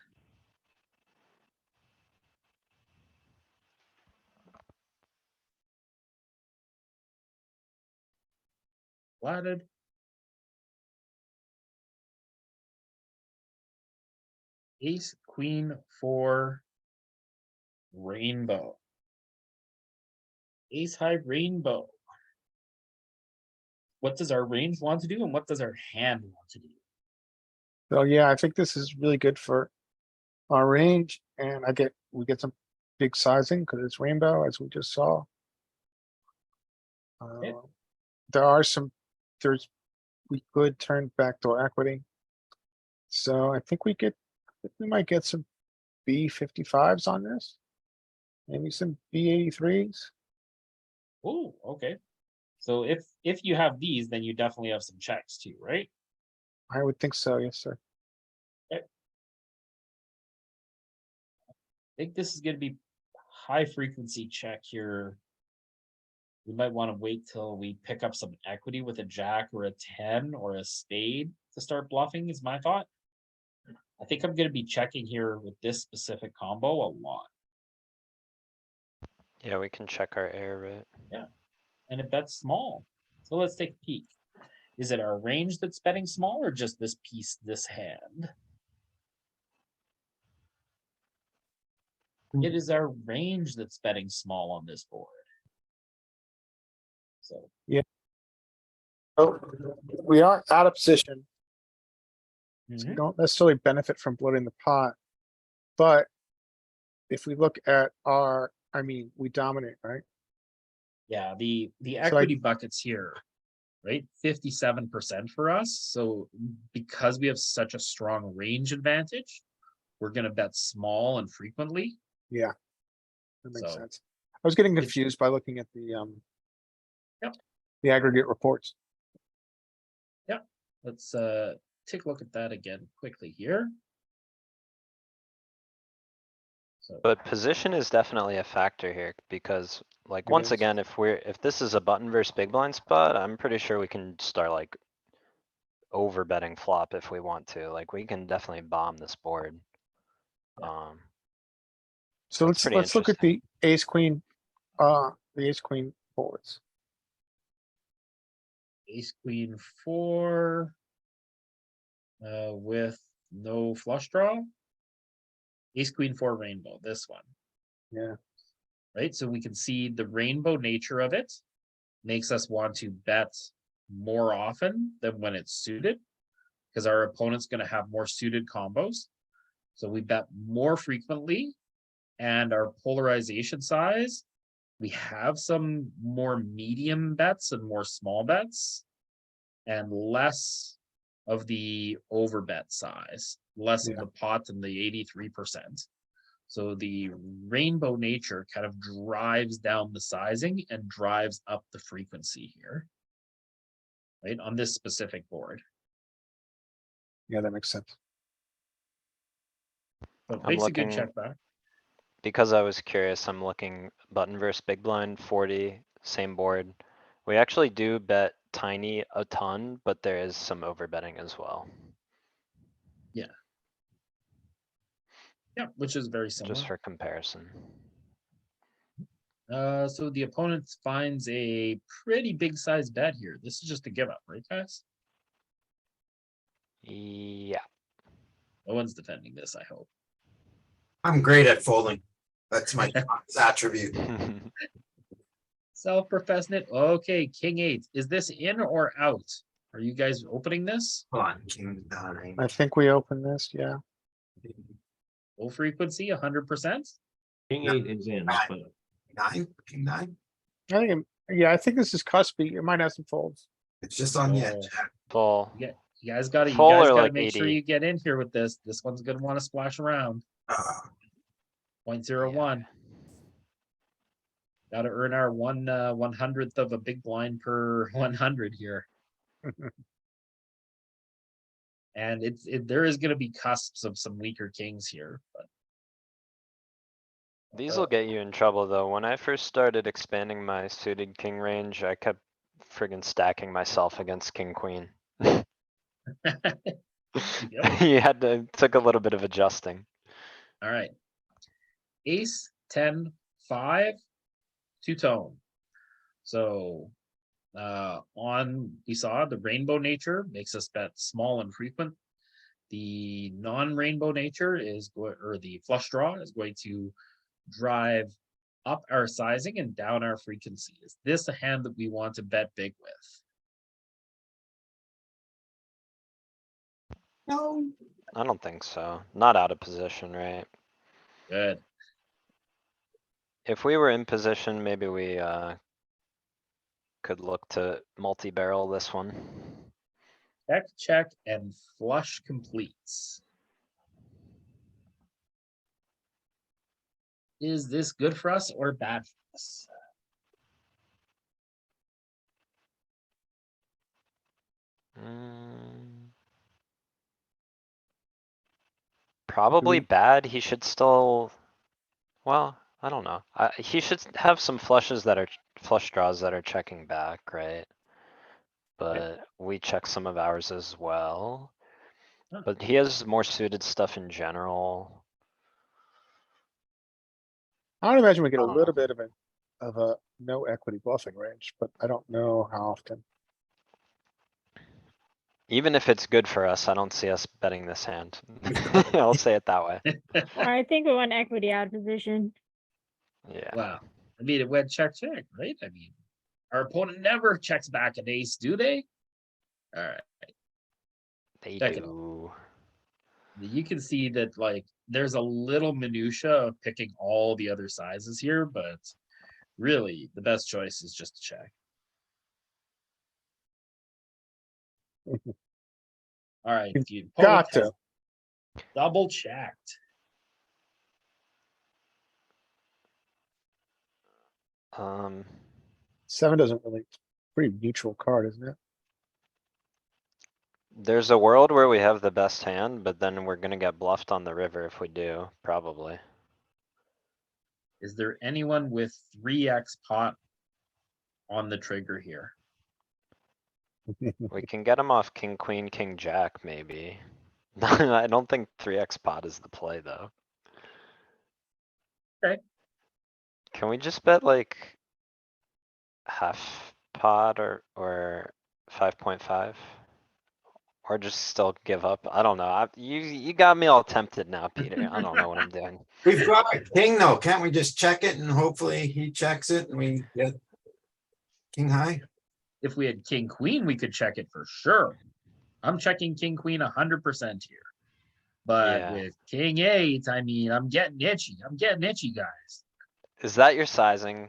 Flatted. Ace, queen, 4. Rainbow. Ace high rainbow. What does our range want to do and what does our hand want to do? So yeah, I think this is really good for our range, and we get some big sizing because it's rainbow, as we just saw. Yeah. There are we could turn backdoor equity. So I think we might get some B55s on this. Maybe some B83s. Oh, okay. So if you have these, then you definitely have some checks too, right? I would think so, yes, sir. I think this is gonna be high frequency check here. We might want to wait till we pick up some equity with a jack or a 10 or a spade to start bluffing, is my thought. I think I'm gonna be checking here with this specific combo a lot. Yeah, we can check our air, right? And it bets small. So let's take a peek. Is it our range that's betting small or just this piece, this hand? It is our range that's betting small on this board. So Oh, we are out of position. So we mhm. don't necessarily benefit from bloating the pot. But if we look at our, I mean, we dominate, right? Yeah, the So equity buckets here, right? 57% for us. So because we have such a strong range advantage, we're gonna bet small and frequently. Yeah. That makes So sense. I was getting it's- confused by looking at the, Yep. the aggregate reports. let's take a look at that again quickly here. So But position is definitely a factor here because like, It once is. again, if this is a button versus big blind spot, I'm pretty sure we can start like over betting flop if we want to. Like, we can definitely bomb this board. Yeah. So That's pretty let's look at interesting. the the ace queen boards. ace queen 4 with no flush draw. Ace queen 4 rainbow, this one. Yeah. Right? So we can see the rainbow nature of it makes us want to bet more often than when it's suited, because our opponent's going to have more suited combos. So we bet more frequently, and our polarization size, we have some more medium bets and more small bets, and less of the over bet size, less of Yeah. the pot than the 83%. So the rainbow nature kind of drives down the sizing and drives up the frequency here, right, on this specific board. Yeah, that makes sense. So it I'm makes a good looking, check back. because I was curious, I'm looking button versus big blind, 40, same board. We actually do bet tiny a ton, but there is some over betting as well, Yeah, which is very similar. just for comparison. So the opponent finds a pretty big size bet here. This is just a give up, right, guys? Yeah. No one's defending this, I hope. I'm great at folding. That's my attribute. Self-professed it. Okay, king 8. Is this in or out? Are you guys opening this? Hold on, king nine. I think we open this, yeah. Full frequency, 100%? King No. 8 is in, Nine. but Nine, king nine. I think, yeah, I think this is cuspy. It might have some folds. It's just on the Oh. edge. Jack. Full. Yeah, you guys got to Full or like make sure 80? you get in here with this. This one's gonna want to splash around. Uh, 0.01. Got to earn our 1/100th of a big blind per 100 here. And there is gonna be cusps of some weaker kings here, but These will get you in trouble though. When I first started expanding my suited king range, I kept friggin' stacking myself against king queen. You had to, took a little bit of adjusting. all right. Ace 10 5 two-tone. So we saw the rainbow nature makes us bet small and frequent. The non-rainbow nature or the flush draw is going to drive up our sizing and down our frequency. Is this a hand that we want to bet big with? no, I don't think so. Not out of position, right? Good. If we were in position, maybe we, could look to multi-barrel this one. Check, check, and flush completes. Is this good for us or bad for us? Probably bad. He should still, well, I don't know. He should have some flushes that are flush draws that are checking back, right? But we check some of ours as well. Huh. But he has more suited stuff in general. I would imagine we get a I don't little know. bit of a no equity bluffing range, but I don't know how often. Even if it's good for us, I don't see us betting this hand. I'll say it that way. I think we want equity out of position. Yeah, Wow. I mean, it went check, check, right? I mean, our opponent never checks back an ace, do they? Alright, they check it out. do. You can see that like there's a little minutia of picking all the other sizes here, but really the best choice is just to check. Alright, You've the got opponent to. has double checked. Um, 7 doesn't really, pretty neutral card, isn't it? there's a world where we have the best hand, but then we're gonna get bluffed on the river if we do, probably. Is there anyone with 3x pot on the trigger here? We can get him off king, queen, king, jack, maybe. I don't think 3x pot is the play, though. Okay. Can we just bet like half pot or 5.5? Or just still give up? I don't know. You got me all tempted now, Peter. I don't know what I'm doing. We've got a king though. Can't we just check it and hopefully he checks it and we get king high? If we had king, queen, we could check it for sure. I'm checking king, queen 100% here. But Yeah. with king eight, I mean, I'm getting itchy. I'm getting itchy, guys. Is that your sizing?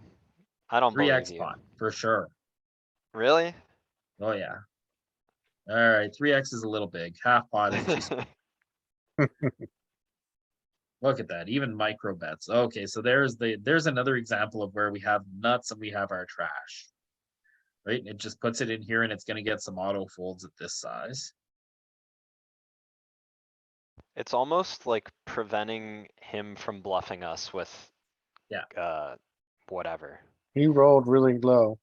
I don't believe 3x you. pot for sure. Really? Oh yeah. All right, 3x is a little big. Half pot is just look at that. Even micro bets. Okay, so there's another example of where we have nuts and we have our trash. Right? It just puts it in here and it's gonna get some auto folds at this size. It's almost like preventing him from bluffing us with. Yeah. Whatever. He rolled really low.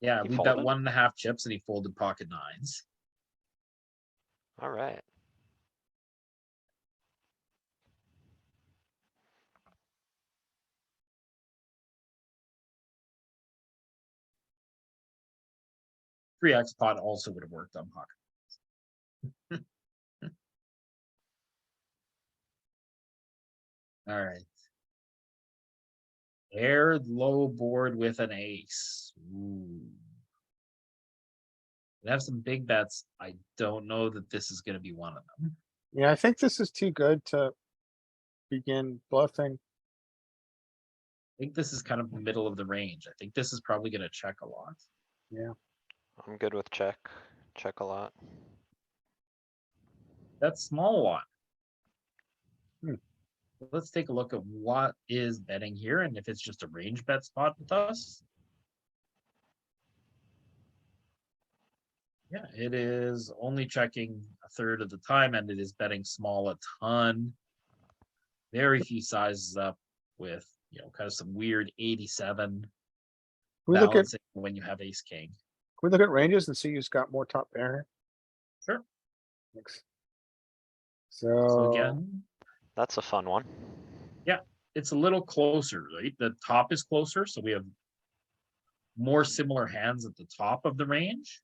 Yeah, He we bet folded? 1.5 chips and he folded pocket nines. Alright. 3x pot also would have worked on pocket. All right. Paired low board with an ace. Ooh. We have some big bets. I don't know that this is gonna be one of them. Yeah, I think this is too good to begin bluffing. I think this is kind of the middle of the range. I think this is probably gonna check a lot. Yeah, I'm good with check. Check a lot. That's small one. Hmm. Let's take a look at what is betting here and if it's just a range bet spot with us. Yeah, it is only checking a third of the time and it is betting small a ton. Very few sizes up with, kind of some weird 87 we look at, balancing when you have ace king. can we look at ranges and see who's got more top pair? Sure. Thanks. So So, again, That's a fun one. it's a little closer, right? The top is closer, so we have more similar hands at the top of the range.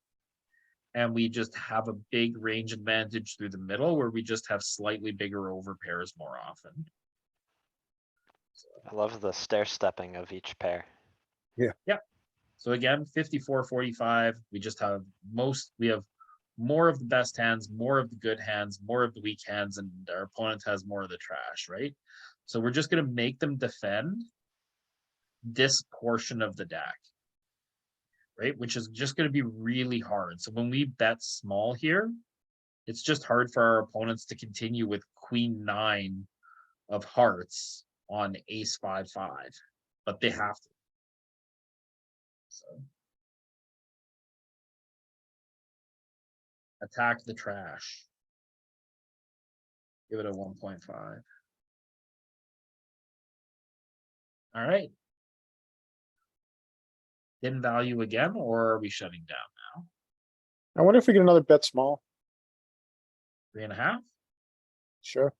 And we just have a big range advantage through the middle where we just have slightly bigger over pairs more often. I love the stair stepping of each pair. So again, 54-45, we just have we have more of the best hands, more of the good hands, more of the weak hands, and our opponent has more of the trash, right? So we're just going to make them defend this portion of the deck, right? Which is just going to be really hard. So when we bet small here, it's just hard for our opponents to continue with queen 9 of hearts on ace 5-5, but they have to. So. Attack the trash. Give it a 1.5. All right. Thin value again, or are we shutting down now? I wonder if we get another bet small. 3.5. Sure.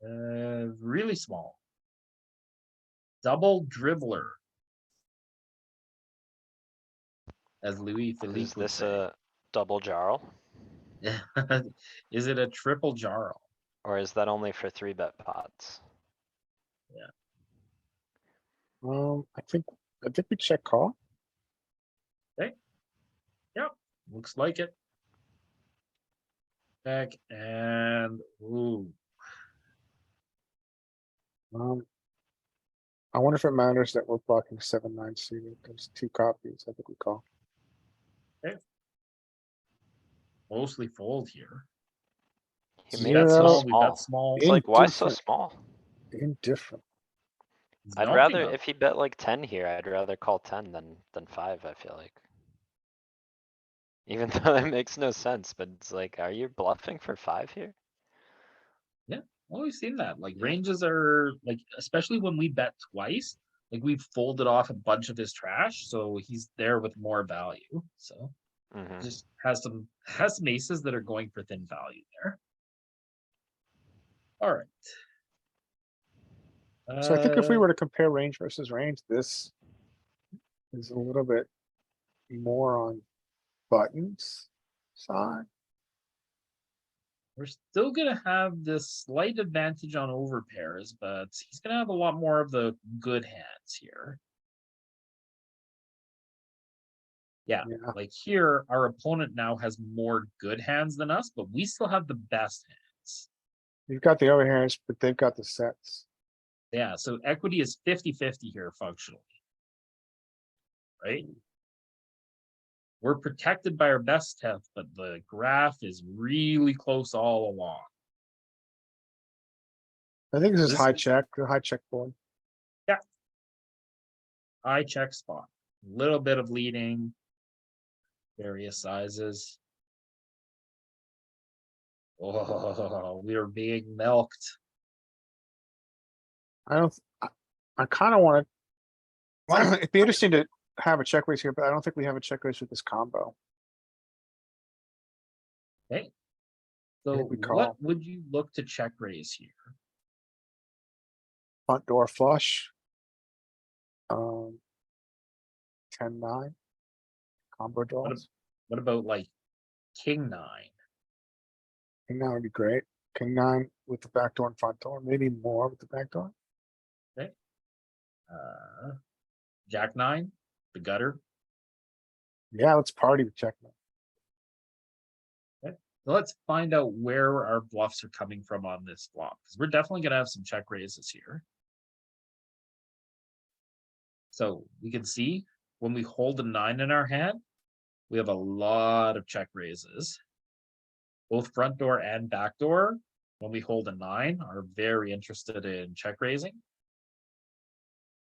Really small. Double dribbler. As Louis Is Philippe would this say. a double jarl? Is it a triple jarl? Or is that only for 3-bet pots? I think we check call. Yep, looks like it. Check and ooh. I wonder if it matters that we're blocking 7-9 suited. There's 2 copies. I think we call. Mostly fold here. He We made bet it so small, we bet small. small. It's like, why so Indifferent. small? Indifferent. He's I'd milking rather, them. if he bet like 10 here, I'd rather call 10 than 5, I feel like. Even though it makes no sense, but it's like, are you bluffing for 5 here? Always seen that. Like Yeah. ranges are like, especially when we bet twice, like we've folded off a bunch of his trash, so he's there with more value. So Mhm. just has some aces that are going for thin value there. All right. So I think if we were to compare range versus range, this is a little bit more on buttons side. We're still gonna have this slight advantage on overpairs, but he's gonna have a lot more of the good hands here. Yeah, Yeah, like here, our opponent now has more good hands than us, but we still have the best hands. you've got the overhands, but they've got the sets. Yeah, so equity is 50-50 here functionally. Right? We're protected by our best stuff, but the graph is really close all along. I think this is This- high check, the high check board. High check spot, little bit of leading, various sizes. Oh, we are being milked. I kind of want One- to, it'd be interesting to have a check raise here, but I don't think we have a check raise with this combo. Okay. So think we what call. would you look to check raise here? Front door flush. 10-9. Combo draws. What about like king 9? King 9 would be great. King 9 with the back door and front door, maybe more with the back door. Jack 9, the gutter. Yeah, let's party with check. So let's find out where our bluffs are coming from on this flop, because we're definitely gonna have some check raises here. So we can see when we hold a 9 in our hand, we have a lot of check raises. Both front door and back door, when we hold a 9, are very interested in check raising.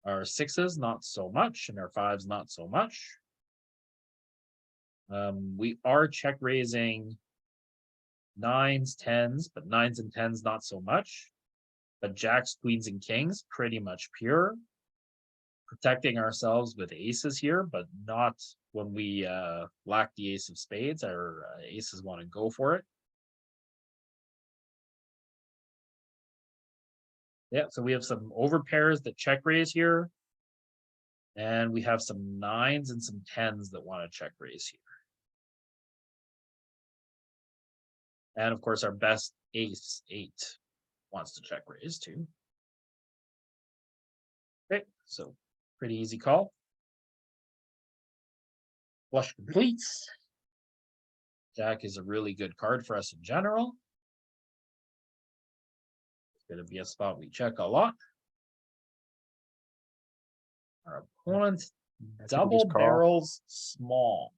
Our 6s, not so much, and our 5s, not so much. We are check raising 9s, 10s, but 9s and 10s, not so much. But jacks, queens, and kings, pretty much pure. Protecting ourselves with aces here, but not when we lack the ace of spades. Our aces want to go for it. Yeah, so we have some overpairs that check raise here. And we have some 9s and some 10s that want to check raise here. And of course, our best ace 8 wants to check raise too. Okay, so pretty easy call. Flush completes. Jack is a really good card for us in general. It's going to be a spot we check a lot. Our opponent double call. barrels small.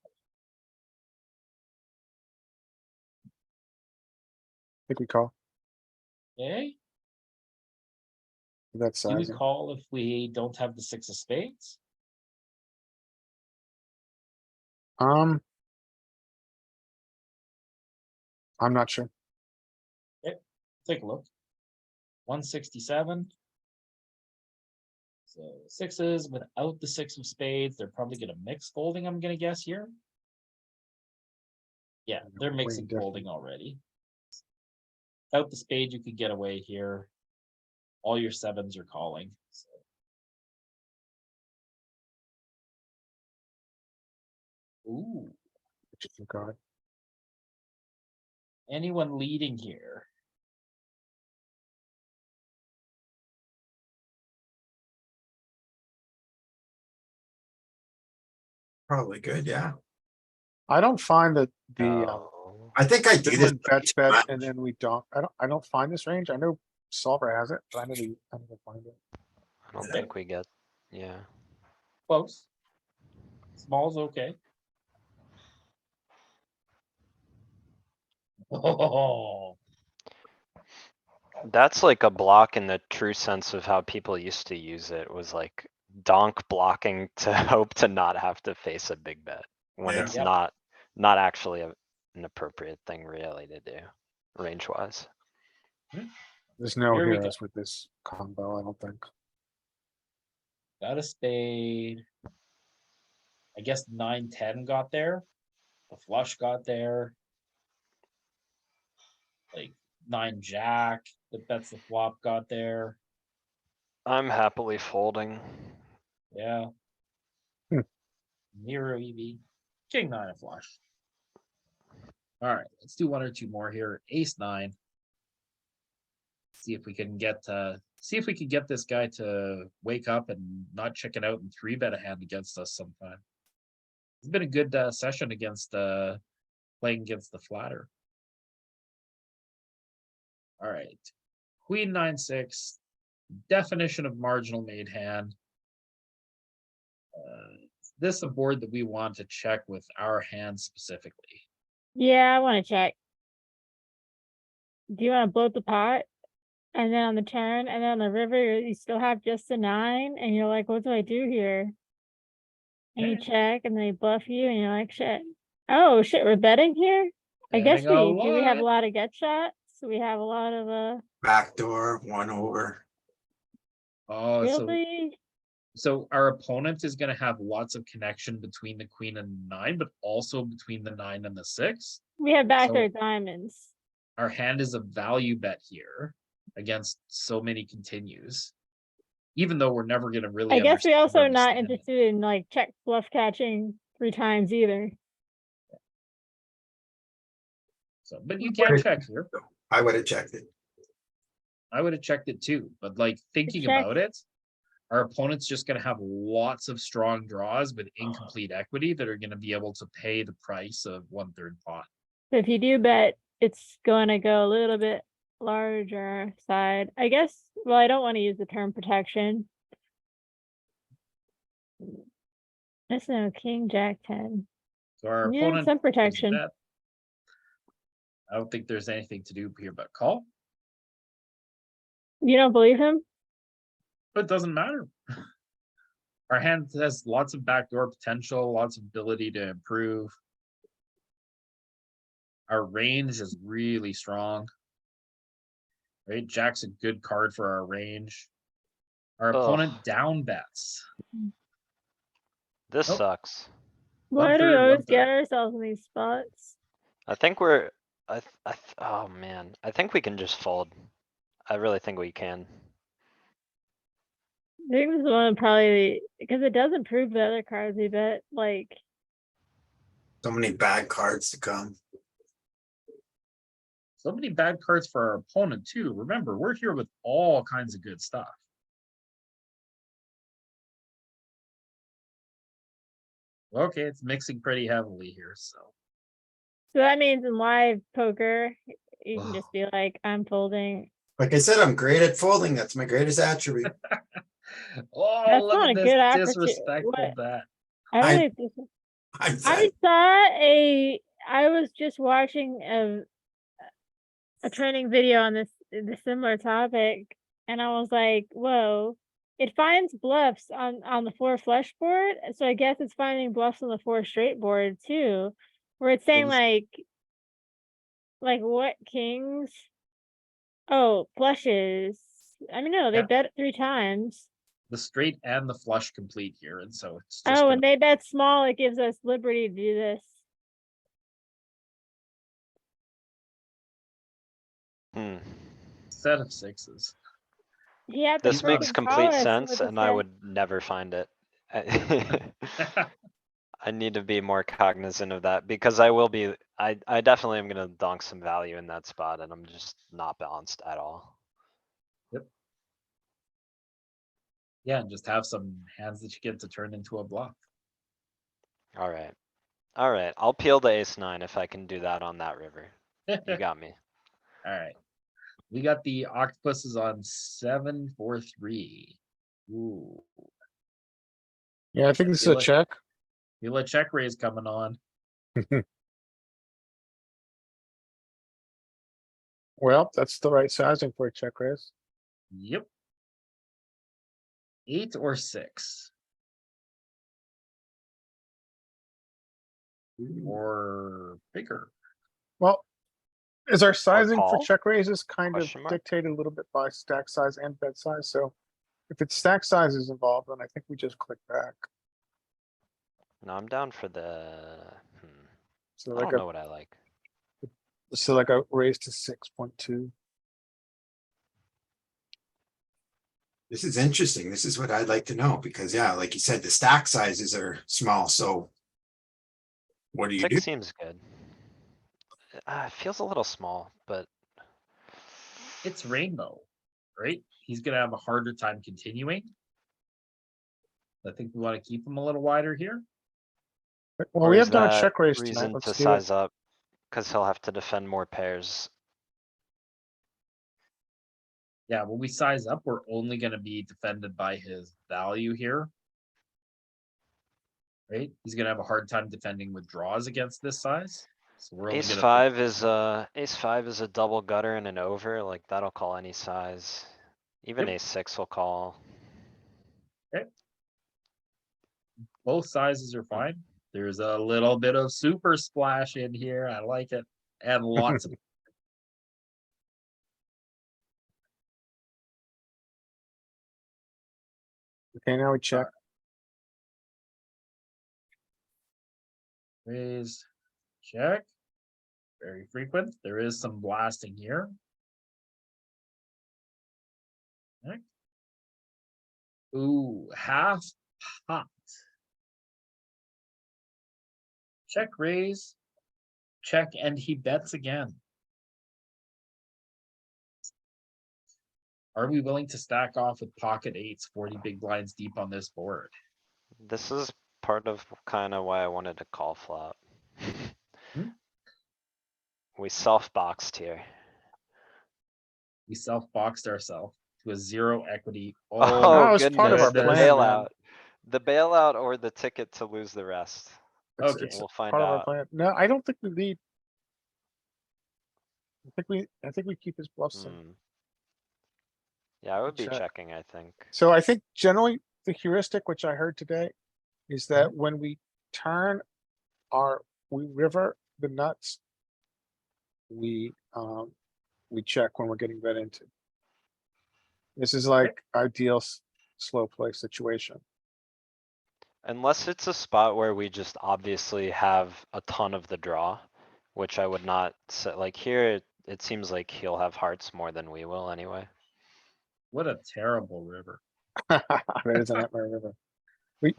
I think we call. Okay, That's do we sizing. call if we don't have the 6 of spades? I'm not sure. Take a look. 167. So sixes without the 6 of spades, they're probably gonna mix folding, I'm gonna guess here. Yeah, they're Queen mixing different. folding already. Without the spade, you could get away here. All your 7s are calling. So. Ooh, Interesting card. anyone leading here? Probably good, yeah. I don't find that the, No. I think I do this. when bets bet and then we don't, I don't find this range. I know solver has it, but I never find it. I don't think we get, yeah. Close. Small's okay. Oh, That's like a block in the true sense of how people used to use it, was like donk blocking to hope to not have to face a big bet. When Yeah. it's Yep. not actually an appropriate thing really to do, range wise. There's no Here we go. heroes with this combo, I don't think. got a spade. I guess 9-10 got there. The flush got there. Like 9-jack, the bets the flop got there. I'm happily folding. Yeah. Hmm. Mirror EV. King 9 of flush. All right, let's do 1 or 2 more here. Ace 9. See if we can get this guy to wake up and not check it out and 3-bet a hand against us sometime. It's been a good session against playing against the flatter. All right, Queen 9-6. Definition of marginal made hand. This is a board that we want to check with our hand specifically. Yeah, I wanna check. Do you wanna bloat the pot? And then on the turn, and then on the river, you still have just a 9, and you're like, what do I do here? And you Yeah. check, and they bluff you, and you're like, shit. Oh, shit, we're betting here? I guess Betting a we have a lot. lot of get shots, we have a lot of, Backdoor, 1 over. Oh, really? so our opponent is going to have lots of connection between the queen and 9, but also between the 9 and the 6. We have backdoor diamonds. Our hand is a value bet here against so many continues, even though we're never going to really. I guess we also are not understand it. interested in like check bluff catching 3 times either. So, but you can check here. I would have checked it. I would have checked it too, but like thinking check. about it, our opponent's just going to have lots of strong draws with incomplete equity that are going to be able to pay the price of 1/3 pot. If you do bet, it's going to go a little bit larger side. I guess, well, I don't want to use the term protection. That's no king, jack 10. So our Yeah, opponent some is protection. bet. I don't think there's anything to do here but call. You don't believe him? But it doesn't matter. Our hand has lots of backdoor potential, lots of ability to improve. Our range is really strong. Right? Jack's a good card for our range. Our opponent down bets. This Nope. sucks. Why do we 1/3, always 1/3. get ourselves in these spots? I think oh man, I think we can just fold. I really think we can. I think this is one probably because it does improve the other cards we bet. Like, So many bad cards to come. So many bad cards for our opponent too. Remember, we're here with all kinds of good stuff. Okay, it's mixing pretty heavily here, so. so that means in live poker, you can just be like, I'm folding. Like I said, I'm great at folding. That's my greatest attribute. Oh, That's look not at a this good opportunity. disrespectful What? bet. I don't I- think this is. I'm I saying, saw I was just watching a training video on this the similar topic, and I was like, whoa. It finds bluffs on the 4 flush board, so I guess it's finding bluffs on the 4 straight board too. Where it's saying this- like what kings? Oh, flushes. I mean, no, they Yeah. bet it 3 times. The straight and the flush complete here, and so it's just Oh, gonna and they bet small, it gives us liberty to do this. Hmm. set of sixes. Yeah, This people makes can call complete us sense with the and I set. would never find it. I need to be more cognizant of that because I will be, I definitely am gonna donk some value in that spot and I'm just not balanced at all. Yeah, and just have some hands that you get to turn into a bluff. Alright. Alright, I'll peel the ace nine if I can do that on that river. You got me. Alright. We got the octopuses on 7-4-3. Ooh, Yeah, I think this is feel a it. check. feel a check raise coming on. Well, that's the right sizing for a check raise. Yep. 8 or 6. Or bigger. Well, is our sizing for call? check raises kind of Question mark? dictated a little bit by stack size and bet size? So if it's stack size is involved, then I think we just click back. No, I'm down for the, So I like don't know a, what I like. so like a raise to 6.2. This is interesting. This is what I'd like to know, because yeah, like you said, the stack sizes are small, so. What do you do? Six seems good. It feels a little small, but It's rainbow, right? He's gonna have a harder time continuing. I think we wanna keep him a little wider here. Well, or we is have done a that check raise tonight. reason Let's to do it. size up? Cause he'll have to defend more pairs. Yeah, when we size up, we're only gonna be defended by his value here. Right? He's gonna have a hard time defending with draws against this size. So we're only Ace gonna. five is a double gutter and an over, like that'll call any size. Even Yep. ace six will call. Both sizes are fine. There's a little bit of super splash in here. I like it. And lots of. Okay, now we check. Raise, check. Very frequent. There is some blasting here. Okay. Ooh, half pot. Check raise. Check, and he bets again. Are we willing to stack off with pocket eights, 40 big blinds deep on this board? This is part of kinda why I wanted to call flop. Hmm? We self-boxed here. We self-boxed ourselves to a 0 equity. Oh, That was part of our goodness, the plan, man. bailout. The bailout or the ticket to lose the rest. It's, Okay. it's We'll find part of our out. plan. No, I don't think we lead. I think we keep his bluffs in. Hmm. Yeah, I would be Check. checking, I think. So I think generally the heuristic, which I heard today, is Mm-hmm. that when we turn we river the nuts, we check when we're getting bet into. This is like ideal slow play situation. Unless it's a spot where we just obviously have a ton of the draw, which I would not say, like here, it seems like he'll have hearts more than we will anyway. What a terrible river. That is a nightmare river.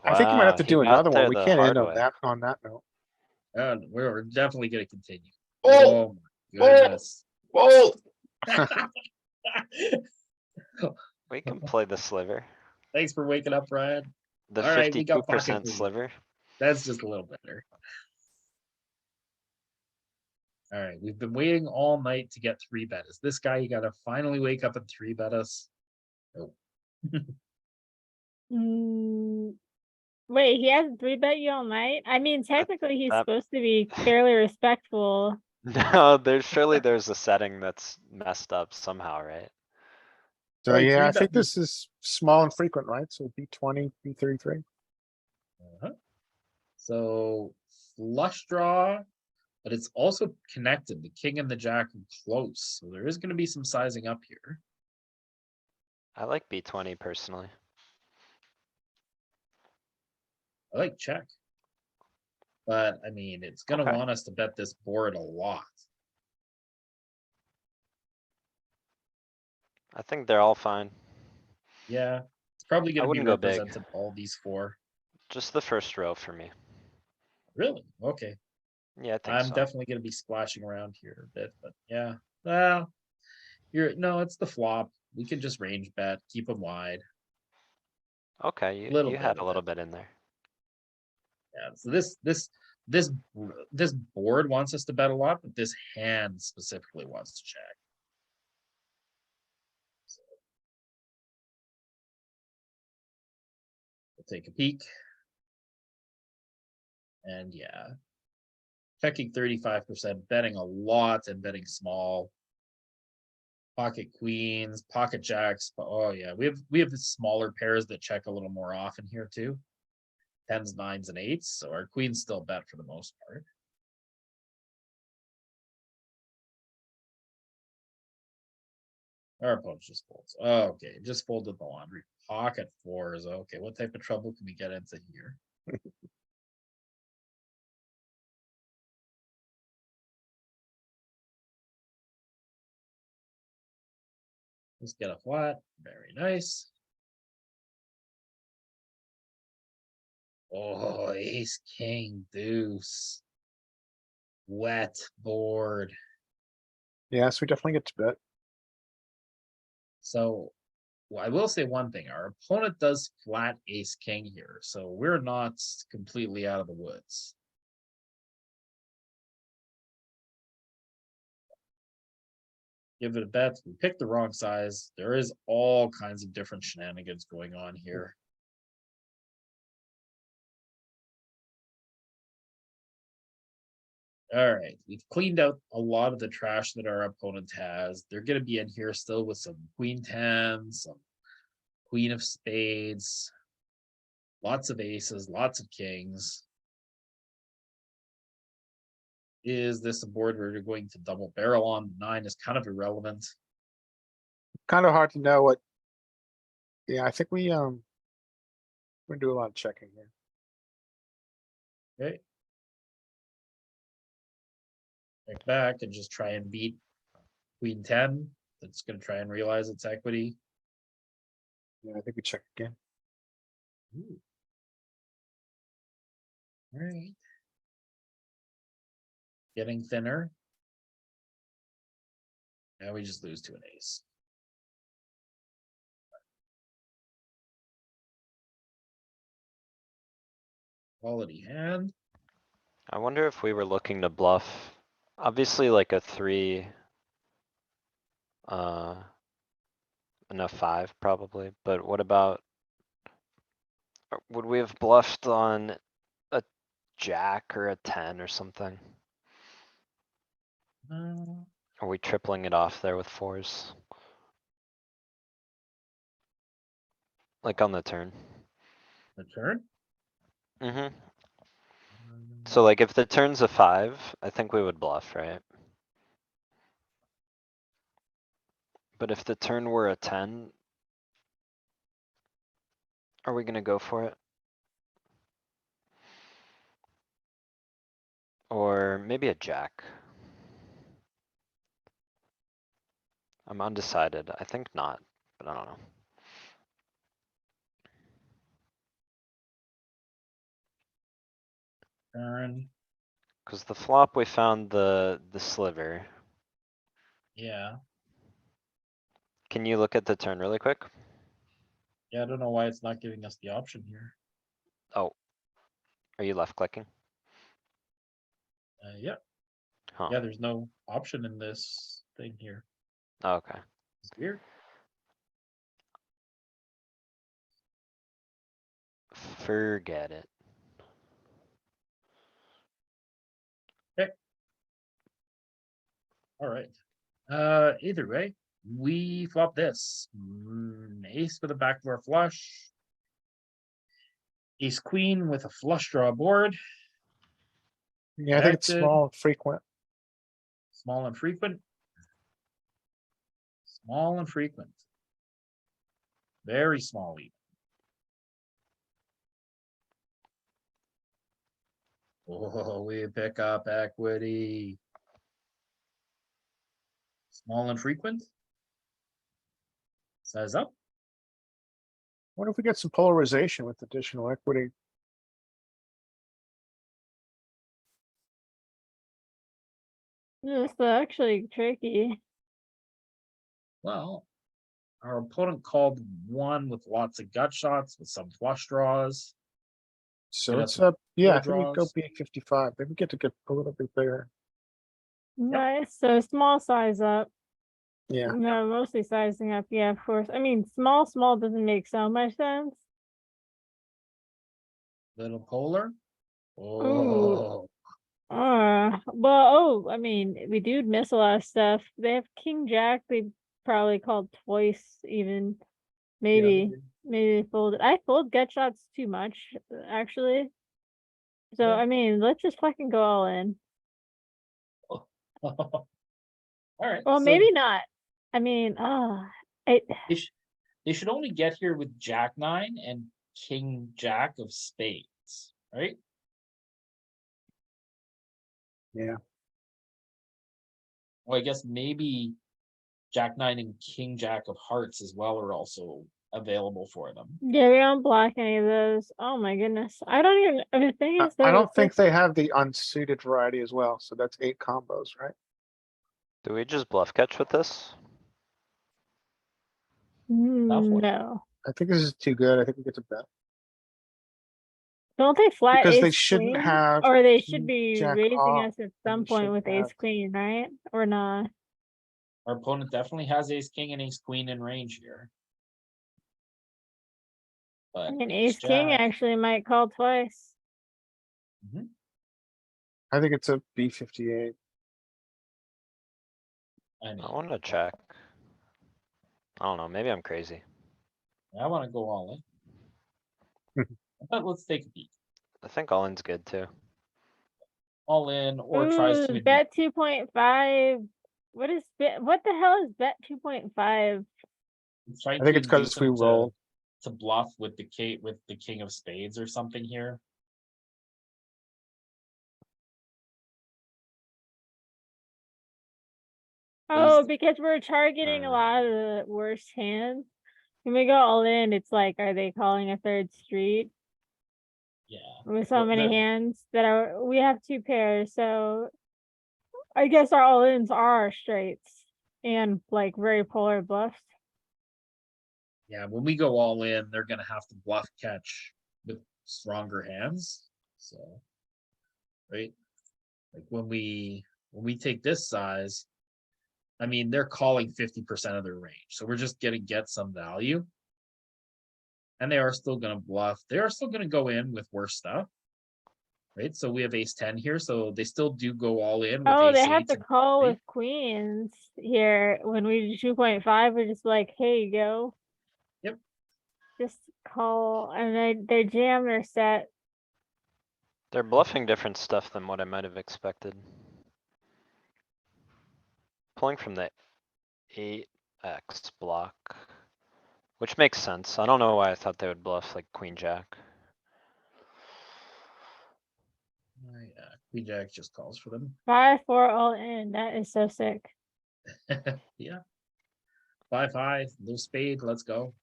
I think you might have Wow, to he do got another one. there We the can't end hard on way. that note. And we're definitely gonna continue. Oh, My goodness. whoa, We can play the sliver, Thanks for waking up, Brian. the All right, we got 52% pocket sliver. That's just a little better. All right, we've been waiting all night to get 3-bet us. This guy, you gotta finally wake up and 3-bet us. Oh. Wait, he hasn't 3-bet you all night? I mean, technically, he's that- supposed to be fairly respectful. No, there's a setting that's messed up somehow, right? So Right, yeah, I three think bet- this is small and frequent, right? So B20, B33. Uh-huh. So flush draw, but it's also connected. The king and the jack are close, so there is gonna be some sizing up here. I like B20 personally. I like check. But I mean, it's gonna Okay. want us to bet this board a lot. I think they're all fine. Yeah, it's probably gonna be wouldn't go big. represented all these four. Just the first row for me. Really? Okay. Yeah, I think I'm so. definitely gonna be splashing around here a bit, but yeah. Well, no, it's the flop. We can just range bet, keep them wide. Okay, Little you bit had of a little it. bit in there. Yeah, so this board wants us to bet a lot, but this hand specifically wants to check. So, we'll take a peek. And yeah. Checking 35%, betting a lot and betting small. Pocket queens, pocket jacks. Oh yeah, we have the smaller pairs that check a little more often here too. Tens, nines, and eights. So our queens still bet for the most part. Our opponent just folds. Oh, okay, just folded the laundry. Pocket fours. Okay, what type of trouble can we get into here? Let's get a flat. Very nice. Oh, ace, king, deuce. Wet board. Yes, we definitely get to bet. So well, I will say one thing. Our opponent does flat ace king here, so we're not completely out of the woods. Give it a bet. We picked the wrong size. There is all kinds of different shenanigans going on here. All right, we've cleaned out a lot of the trash that our opponent has. They're going to be in here still with some queen 10, some queen of spades, lots of aces, lots of kings. Is this a board where you're going to double barrel on? Nine is kind of irrelevant. Kind of hard to know what. Yeah, I think we're gonna do a lot of checking here. Okay. Check back and just try and beat queen 10. That's going to try and realize its equity. Yeah, I think we check again. Ooh. All right. Getting thinner. Now we just lose to an ace. Quality hand. I wonder if we were looking to bluff, obviously like a three. And a five probably, but what about? Would we have bluffed on a jack or a 10 or something? Uh, Are we tripling it off there with fours? Like on the turn? the turn. Mm-hmm. So like if the turn's a five, I think we would bluff, right? But if the turn were a 10. Are we gonna go for it? Or maybe a jack? I'm undecided. I think not, but I don't know. Turn. Cause the flop, we found the sliver. Yeah. Can you look at the turn really quick? Yeah, I don't know why it's not giving us the option here. Oh. Are you left clicking? Yeah. Huh, Yeah, there's no option in this thing here. okay. It's weird. Forget it. Alright. Either way, we flop this. Ace for the back of our flush. Ace queen with a flush draw board. Yeah, I think it's Connected. small and frequent. Small and frequent. Small and frequent. Very small even. Oh, we pick up equity. Small and frequent. Size up. What if we get some polarization with additional equity? This is actually tricky. Well, our opponent called one with lots of gut shots with some flush draws. So Get it's us up, yeah, I full think we go draws. B55. Maybe we get to get a little bit bigger. Nice, so small size up. Yeah, No, mostly sizing up, yeah, of course. I mean, small doesn't make so much sense. Little polar. Ooh. Oh, Well, I mean, we do miss a lot of stuff. They have King Jack, they probably called twice even. Maybe they folded. I fold gut shots too much, actually. So, Yeah. I mean, let's just fucking go all in. all right. Well, so maybe not. I mean, it, they should only get here with Jack 9 and King Jack of spades, right? yeah. Well, I guess maybe Jack 9 and King Jack of hearts as well are also available for them. yeah, we don't block any of those. Oh my goodness. I don't even, I mean, the thing is, I though, don't it's think like, they have the unsuited variety as well, so that's 8 combos, right? Do we just bluff catch with this? Enough. no. I think this is too good. I think we get to bet. Don't they flat Because they ace shouldn't queen? have Or they should king be jack raising off, us at and some they point shouldn't with ace have- queen, right? Or not? Our opponent definitely has ace king and ace queen in range here. But And ace ace king jack. actually might call twice. Mhm. I think it's a B58. I mean, I wanna check. I don't know, maybe I'm crazy. I want to go all in. But let's take a peek. I think all in's good too. All in or tries to Ooh, bet 2.5. What is bet? What the hell is bet 2.5? trying I think to it's because induce we him roll. to bluff with the king of spades or something here. Oh, Ace- because we're targeting a lot of the worst hands. When we go all in, it's like, are they calling a third street? Yeah. With so Well, many the- hands that are, we have two pairs, so. I guess our all ins are our straights and like very polar bluffs. Yeah, when we go all in, they're gonna have to bluff catch with stronger hands. So, right? Like when we take this size, I mean, they're calling 50% of their range. So we're just gonna get some value. And they are still gonna bluff. They are still gonna go in with worse stuff. Right? So we have ace 10 here, so they still do go all in with Oh, ace they have 8 to and call eight. with queens here. When we do 2.5, we're just like, hey, you go. Yep. Just call and they jam their set. They're bluffing different stuff than what I might have expected. Pulling from the 8x block. Which makes sense. I don't know why I thought they would bluff like queen jack. Yeah, queen jack just calls for them. 5-4 all in. That is so sick. Yeah. 5-5, no spade, let's go.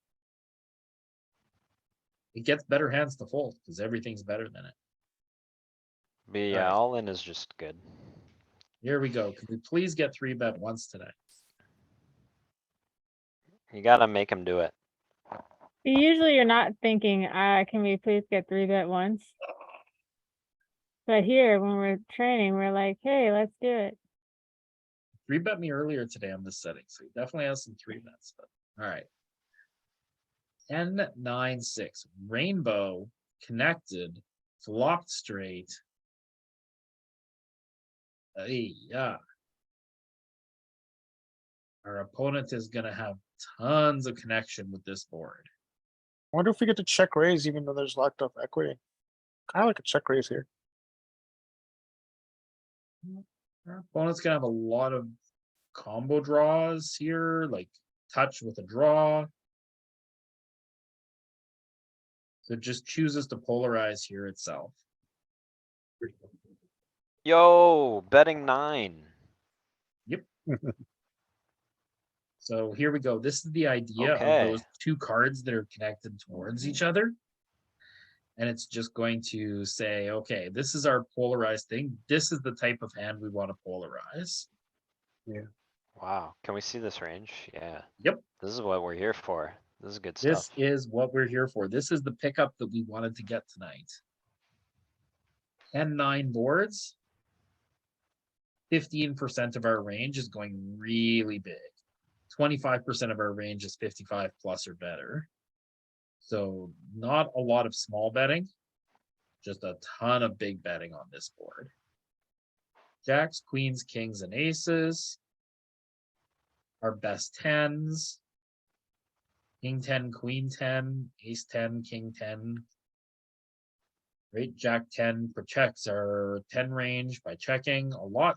It gets better hands to fold because everything's better than it. But yeah, Alright. all in is just good. Here we go. Can we please get 3-bet once today? You gotta make him do it. Usually you're not thinking, can we please get 3-bet once? But here, when we're training, we're like, hey, let's do it. 3-bet me earlier today on this setting, so he definitely has some 3-bets. But all right. 10-9-6. Rainbow connected, flopped straight. Hey, yeah. Our opponent is gonna have tons of connection with this board. I wonder if we get to check raise even though there's locked up equity. Kinda like a check raise here. Our opponent's gonna have a lot of combo draws here, like touch with a draw. So it just chooses to polarize here itself. Yo, betting 9. So here we go. This is the idea of Okay. those two cards that are connected towards each other. And it's just going to say, okay, this is our polarized thing. This is the type of hand we want to polarize. Wow, can we see this range? Yeah. Yep. This is what we're here for. This is good This stuff. is what we're here for. This is the pickup that we wanted to get tonight. 10-9 boards. 15% of our range is going really big. 25% of our range is 55 plus or better. So not a lot of small betting, just a ton of big betting on this board. Jacks, queens, kings, and aces. Our best tens. King 10, queen 10, ace 10, king 10. Right, jack 10 protects our 10 range by checking a lot.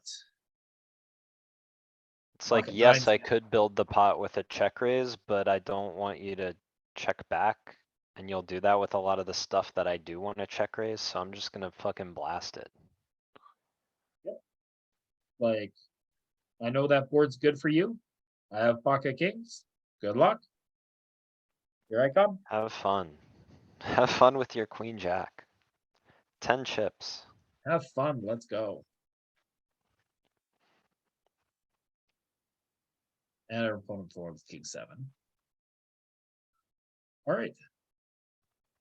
It's like, Pocket yes, nines. I could build the pot with a check raise, but I don't want you to check back. And you'll do that with a lot of the stuff that I do want to check raise, so I'm just gonna fucking blast it. Like, I know that board's good for you. I have pocket kings. Good luck. Here I come. Have fun. Have fun with your queen jack. 10 chips. Have fun. Let's go. And our opponent floor with king 7. All right.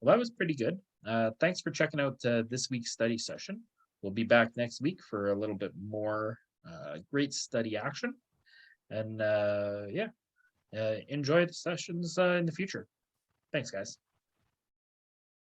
Well, that was pretty good. Thanks for checking out this week's study session. We'll be back next week for a little bit more great study action. And yeah, enjoy the sessions in the future. Thanks, guys.